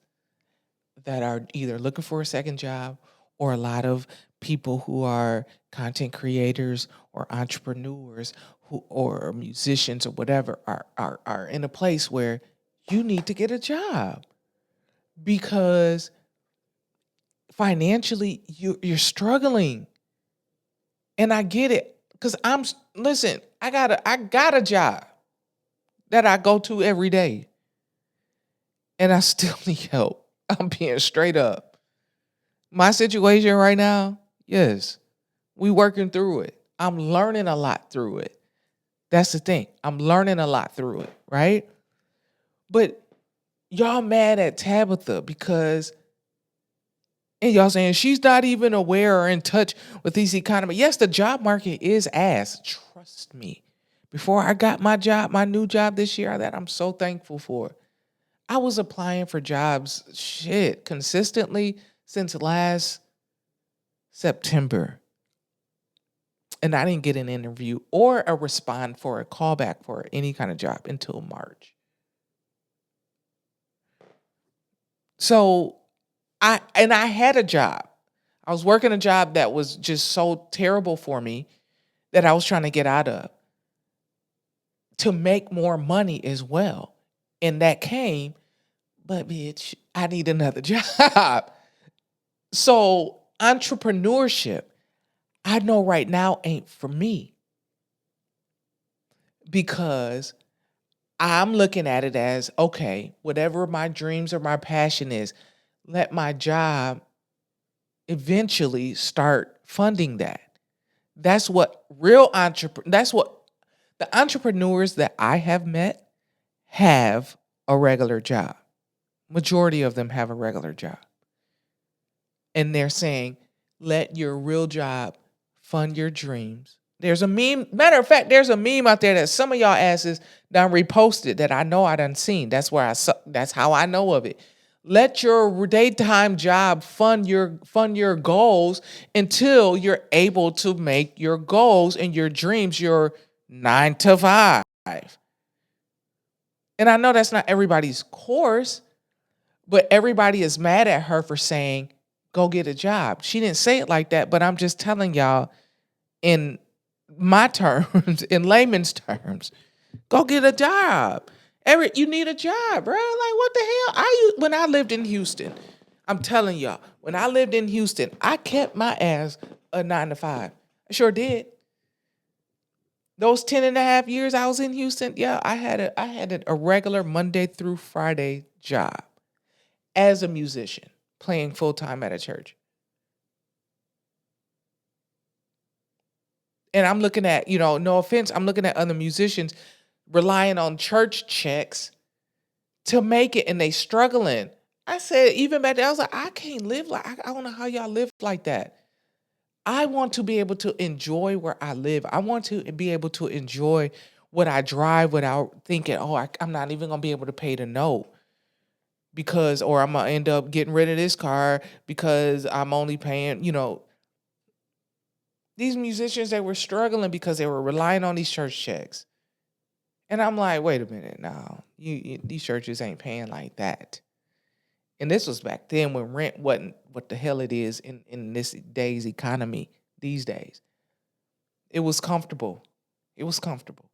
that are either looking for a second job, or a lot of people who are content creators or entrepreneurs or musicians or whatever are in a place where you need to get a job, because financially you're struggling. And I get it. Cause listen, I got a job that I go to every day and I still need help. I'm being straight up. My situation right now, yes, we working through it. I'm learning a lot through it. That's the thing. I'm learning a lot through it, right? But y'all mad at Tabitha because, and y'all saying she's not even aware or in touch with these economy. Yes, the job market is ass. Trust me. Before I got my job, my new job this year, that I'm so thankful for. I was applying for jobs, consistently since last September. And I didn't get an interview or a respond for a callback for any kind of job until March. So I had a job. I was working a job that was just so terrible for me that I was trying to get out of to make more money as well. And that came, but bitch, I need another job. So entrepreneurship, I know right now ain't for me because I'm looking at it as, okay, whatever my dreams or my passion is, let my job eventually start funding that. That's what that's what the entrepreneurs that I have met have a regular job. Majority of them have a regular job. And they're saying, let your real job fund your dreams. There's a meme. Matter of fact, there's a meme out there that some of y'all asses done reposted that I know I done seen. That's where that's how I know of it. Let your daytime job fund your goals until you're able to make your goals and your dreams your 9 to 5. And I know that's not everybody's course, but everybody is mad at her for saying, go get a job. She didn't say it like that, but I'm just telling y'all in my terms, in layman's terms, go get a job. You need a job, bro. Like, what the hell? When I lived in Houston, I'm telling y'all, when I lived in Houston, I kept my ass a 9 to 5. I sure did. Those 10 and a half years I was in Houston, yeah, I had a regular Monday through Friday job as a musician, playing full time at a church. And I'm looking at, no offense, I'm looking at other musicians relying on church checks to make it and they struggling. I said, even back then, I was like, I can't live like, I don't know how y'all live like that. I want to be able to enjoy where I live. I want to be able to enjoy what I drive without thinking, oh, I'm not even going to be able to pay the note because, or I'm going to end up getting rid of this car because I'm only paying, these musicians, they were struggling because they were relying on these church checks. And I'm like, wait a minute, now these churches ain't paying like that. And this was back then when rent wasn't what the hell it is in this day's economy these days. It was comfortable. It was comfortable,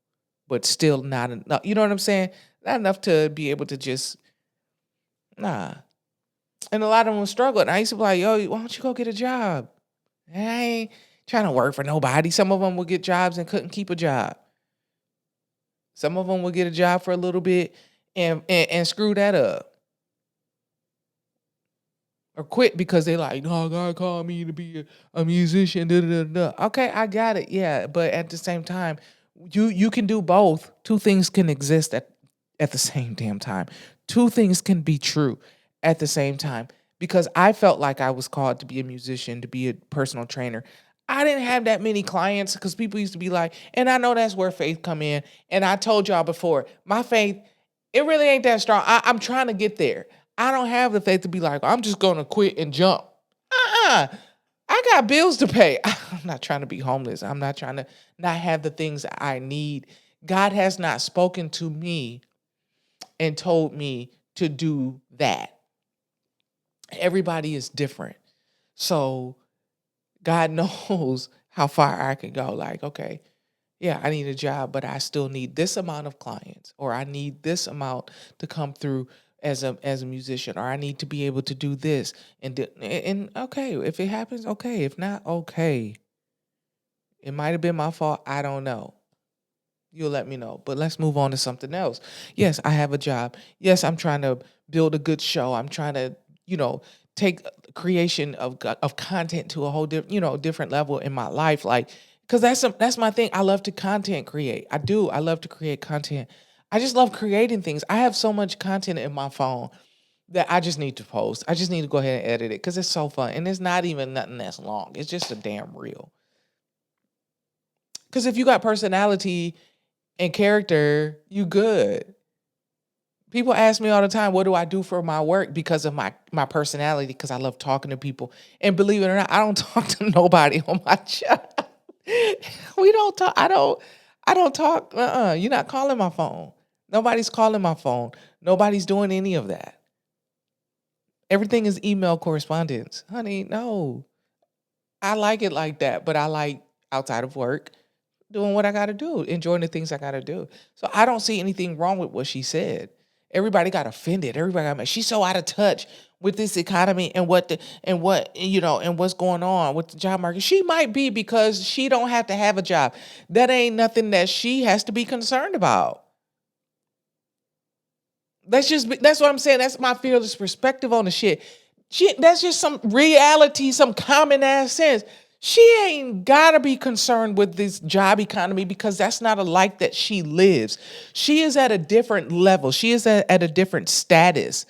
but still not enough. You know what I'm saying? Not enough to be able to just, nah. And a lot of them struggled. And I used to be like, yo, why don't you go get a job? I ain't trying to work for nobody. Some of them would get jobs and couldn't keep a job. Some of them would get a job for a little bit and screw that up. Or quit because they like, no, God called me to be a musician. Da, da, da. Okay, I got it. Yeah, but at the same time, you can do both. Two things can exist at the same damn time. Two things can be true at the same time. Because I felt like I was called to be a musician, to be a personal trainer. I didn't have that many clients because people used to be like, and I know that's where faith come in. And I told y'all before, my faith, it really ain't that strong. I'm trying to get there. I don't have the faith to be like, I'm just going to quit and jump. I got bills to pay. I'm not trying to be homeless. I'm not trying to not have the things I need. God has not spoken to me and told me to do that. Everybody is different. So God knows how far I can go. Like, okay, yeah, I need a job, but I still need this amount of clients, or I need this amount to come through as a musician, or I need to be able to do this. And okay, if it happens, okay. If not, okay. It might have been my fault. I don't know. You'll let me know. But let's move on to something else. Yes, I have a job. Yes, I'm trying to build a good show. I'm trying to, take creation of content to a whole different level in my life. Like, because that's my thing. I love to content create. I do. I love to create content. I just love creating things. I have so much content in my phone that I just need to post. I just need to go ahead and edit it because it's so fun. And it's not even nothing that's long. It's just a damn reel. Because if you got personality and character, you good. People ask me all the time, what do I do for my work because of my personality, because I love talking to people. And believe it or not, I don't talk to nobody on my job. We don't talk. I don't talk. You're not calling my phone. Nobody's calling my phone. Nobody's doing any of that. Everything is email correspondence. Honey, no. I like it like that, but I like outside of work doing what I got to do, enjoying the things I got to do. So I don't see anything wrong with what she said. Everybody got offended. Everybody got mad. She's so out of touch with this economy and and what's going on with the job market. She might be, because she don't have to have a job. That ain't nothing that she has to be concerned about. That's what I'm saying. That's my fearless perspective on the shit. That's just some reality, some common ass sense. She ain't gotta be concerned with this job economy, because that's not a life that she lives. She is at a different level. She is at a different status.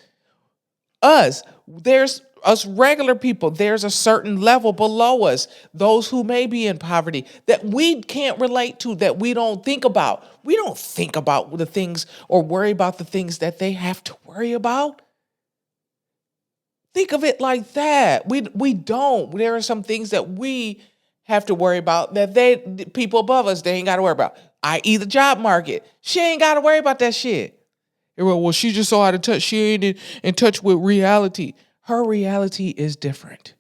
There's us regular people, there's a certain level below us, those who may be in poverty that we can't relate to, that we don't think about. We don't think about the things or worry about the things that they have to worry about. Think of it like that. We don't. There are some things that we have to worry about that people above us, they ain't got to worry about. I.e. the job market. She ain't got to worry about that shit. Well, she's just so out of touch. She ain't in touch with reality. Her reality is different.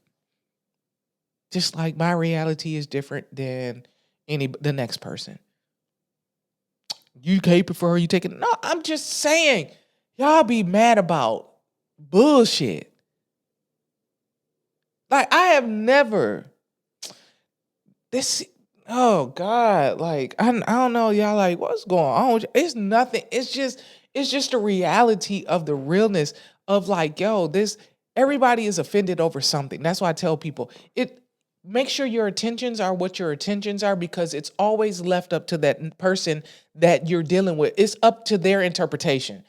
Just like my reality is different than the next person. You can't prefer her, you take it. No, I'm just saying, y'all be mad about bullshit. Like, I have never this. Oh God, like I don't know, y'all. Like, what's going on? It's nothing. It's just a reality of the realness of, like, yo, this. Everybody is offended over something. That's why I tell people, make sure your intentions are what your intentions are, because it's always left up to that person that you're dealing with. It's up to their interpretation.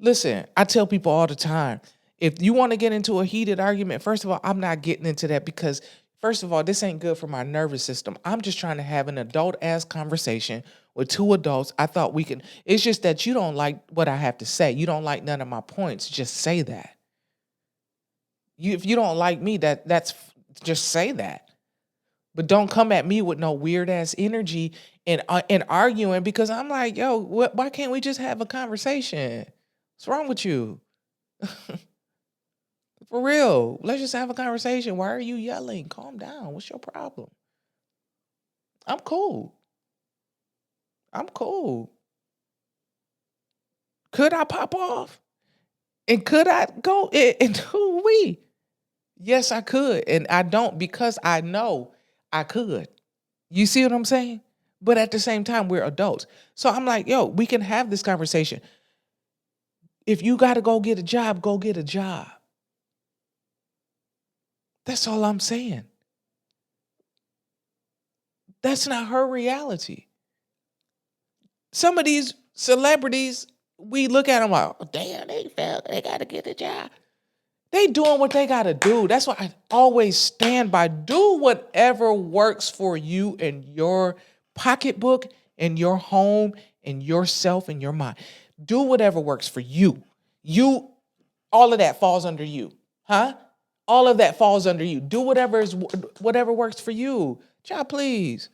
Listen, I tell people all the time, if you want to get into a heated argument, first of all, I'm not getting into that, because first of all, this ain't good for my nervous system. I'm just trying to have an adult ass conversation with two adults. I thought we can. It's just that you don't like what I have to say. You don't like none of my points. Just say that. If you don't like me, that's just say that. But don't come at me with no weird ass energy and arguing, because I'm like, yo, why can't we just have a conversation? What's wrong with you? For real. Let's just have a conversation. Why are you yelling? Calm down. What's your problem? I'm cool. I'm cool. Could I pop off? And could I go and who we? Yes, I could. And I don't, because I know I could. You see what I'm saying? But at the same time, we're adults. So I'm like, yo, we can have this conversation. If you got to go get a job, go get a job. That's all I'm saying. That's not her reality. Some of these celebrities, we look at them like, oh, damn, they got to get a job. They doing what they got to do. That's why I always stand by. Do whatever works for you and your pocketbook and your home and yourself and your mind. Do whatever works for you. All of that falls under you. Huh? All of that falls under you. Do whatever works for you. Child, please.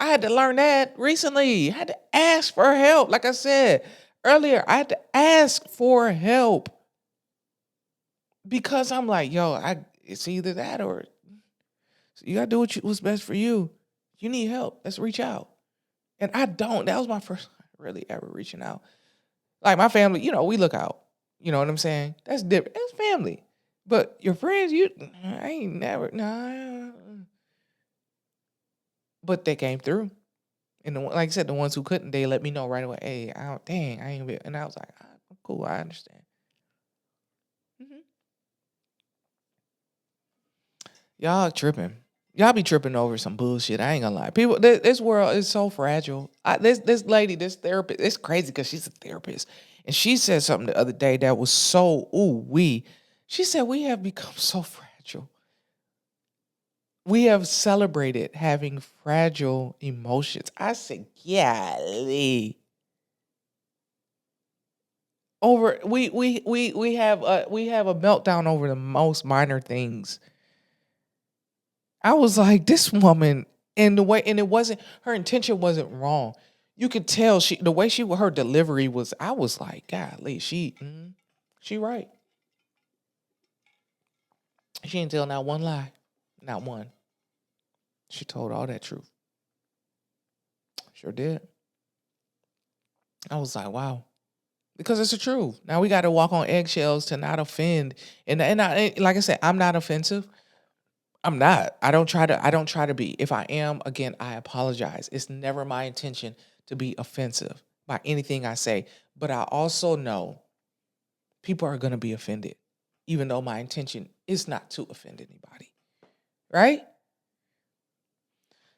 I had to learn that recently. I had to ask for help. Like I said earlier, I had to ask for help. Because I'm like, yo, it's either that or you gotta do what's best for you. You need help. Let's reach out. And I don't. That was my first really ever reaching out. Like my family, we look out. You know what I'm saying? That's different. That's family. But your friends, I ain't never, nah. But they came through. And like I said, the ones who couldn't, they let me know right away. Hey, dang, I ain't. And I was like, I'm cool. I understand. hmm Y'all tripping. Y'all be tripping over some bullshit. I ain't gonna lie. People, this world is so fragile. This lady, this therapist, it's crazy because she's a therapist, and she said something the other day that was so ooh wee. She said we have become so fragile. We have celebrated having fragile emotions. I said, golly. Over we have a meltdown over the most minor things. I was like, this woman, and the way, and it wasn't, her intention wasn't wrong. You could tell the way her delivery was. I was like, golly, she right. She didn't tell not one lie, not one. She told all that truth. Sure did. I was like, wow, because it's the truth. Now we got to walk on eggshells to not offend, like I said, I'm not offensive. I'm not. I don't try to be. If I am, again, I apologize. It's never my intention to be offensive by anything I say. But I also know people are going to be offended, even though my intention is not to offend anybody. Right?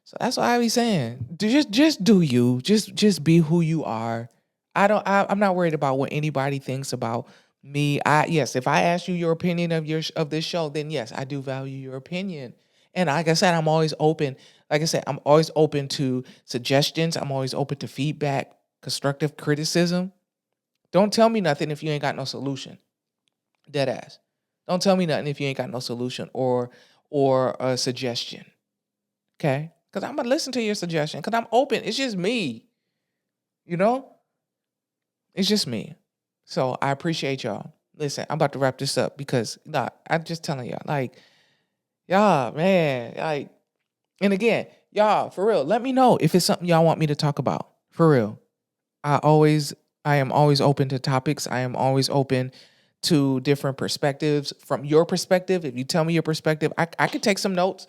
So that's what I be saying. Just do you. Just be who you are. I'm not worried about what anybody thinks about me. Yes, if I ask you your opinion of this show, then yes, I do value your opinion. And like I said, I'm always open. Like I said, I'm always open to suggestions. I'm always open to feedback, constructive criticism. Don't tell me nothing if you ain't got no solution. Dead ass. Don't tell me nothing if you ain't got no solution or a suggestion. Okay? Because I'm gonna listen to your suggestion. Because I'm open. It's just me. You know? It's just me. So I appreciate y'all. Listen, I'm about to wrap this up because I'm just telling y'all, like, y'all, man, like, and again, y'all, for real, let me know if it's something y'all want me to talk about. For real. I always I am always open to topics. I am always open to different perspectives. From your perspective, if you tell me your perspective, I can take some notes.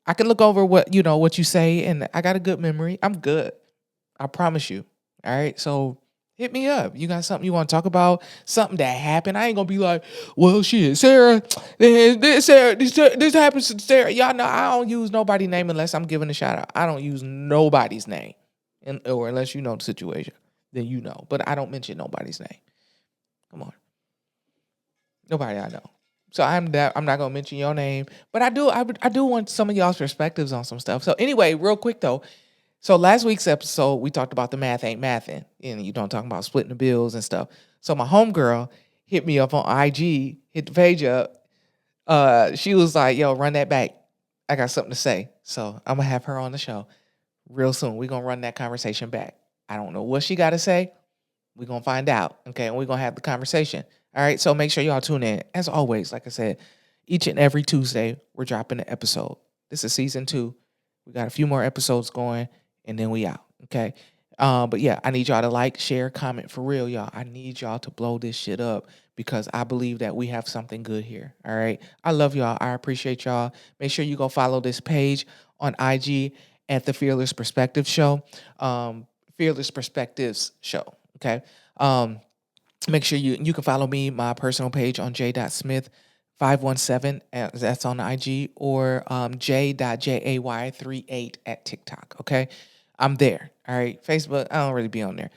I can look over what you say, and I got a good memory. I'm good. I promise you. All right. So hit me up. You got something you want to talk about? Something that happened. I ain't gonna be like, well, shit, Sarah, this happens to Sarah. Y'all know I don't use nobody's name unless I'm giving a shout out. I don't use nobody's name. Or unless you know the situation. Then you know. But I don't mention nobody's name. Come on. Nobody I know. So I'm not gonna mention your name. But I do want some of y'all's perspectives on some stuff. So anyway, real quick though. So last week's episode, we talked about the math ain't mathin'. And talking about splitting the bills and stuff. So my homegirl hit me up on IG, hit the page up. She was like, yo, run that back. I got something to say. So I'm gonna have her on the show real soon. We're gonna run that conversation back. I don't know what she gotta say. We're gonna find out. Okay, and we're gonna have the conversation. All right. So make sure y'all tune in. As always, like I said, each and every Tuesday, we're dropping an episode. This is season 2. We got a few more episodes going and then we out. Okay. But yeah, I need y'all to like, share, comment for real, y'all. I need y'all to blow this shit up because I believe that we have something good here. All right. I love y'all. I appreciate y'all. Make sure you go follow this page on IG at the Fearless Perspective Show. Fearless Perspectives Show. Okay. Make sure you can follow me, my personal page on j.smith517, that's on IG, or j.jay38 at TikTok, okay? I'm there, all right? Facebook, I don't really be on there.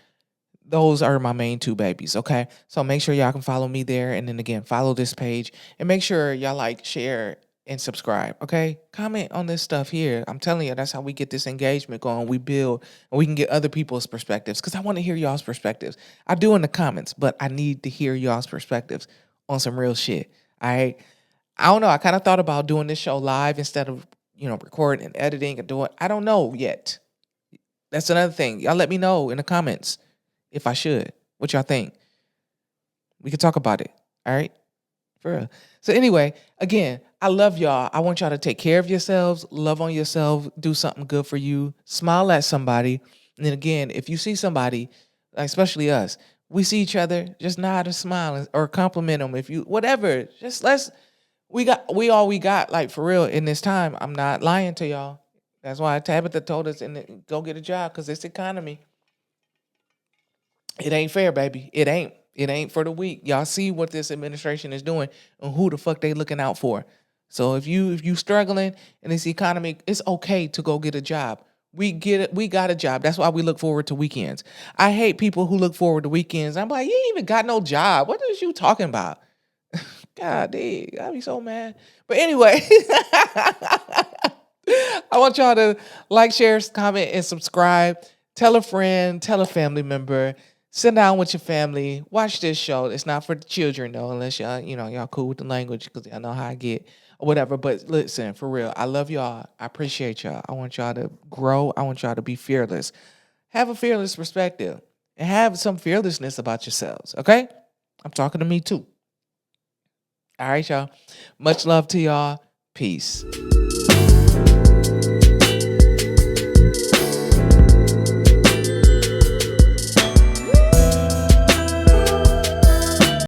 Those are my main 2 babies, okay? So make sure y'all can follow me there, and then again, follow this page, and make sure y'all like, share, and subscribe, okay? Comment on this stuff here. I'm telling you, that's how we get this engagement going. We build, and we can get other people's perspectives, because I want to hear y'all's perspectives. I do in the comments, but I need to hear y'all's perspectives on some real shit, all right? I don't know. I kind of thought about doing this show live instead of, recording and editing and doing. I don't know yet. That's another thing. Y'all let me know in the comments if I should. What y'all think? We can talk about it. All right? For real. So anyway, again, I love y'all. I want y'all to take care of yourselves, love on yourself, do something good for you, smile at somebody. And then again, if you see somebody, especially us, We see each other, just nod or smile or compliment them if you whatever. Just we all we got, like for real in this time. I'm not lying to y'all. That's why Tabitha told us go get a job because this economy, it ain't fair, baby. It ain't. It ain't for the weak. Y'all see what this administration is doing and who the fuck they looking out for. So if you struggling in this economy, it's okay to go get a job. We get it. We got a job. That's why we look forward to weekends. I hate people who look forward to weekends. I'm like, you ain't even got no job. What is you talking about? God dang, I'd be so mad. But anyway, I want y'all to like, share, comment, and subscribe. Tell a friend, tell a family member. Sit down with your family. Watch this show. It's not for the children though, unless y'all cool with the language because y'all know how I get or whatever. But listen, for real, I love y'all. I appreciate y'all. I want y'all to grow. I want y'all to be fearless. Have a fearless perspective and have some fearlessness about yourselves. Okay? I'm talking to me too. All right, y'all. Much love to y'all. Peace.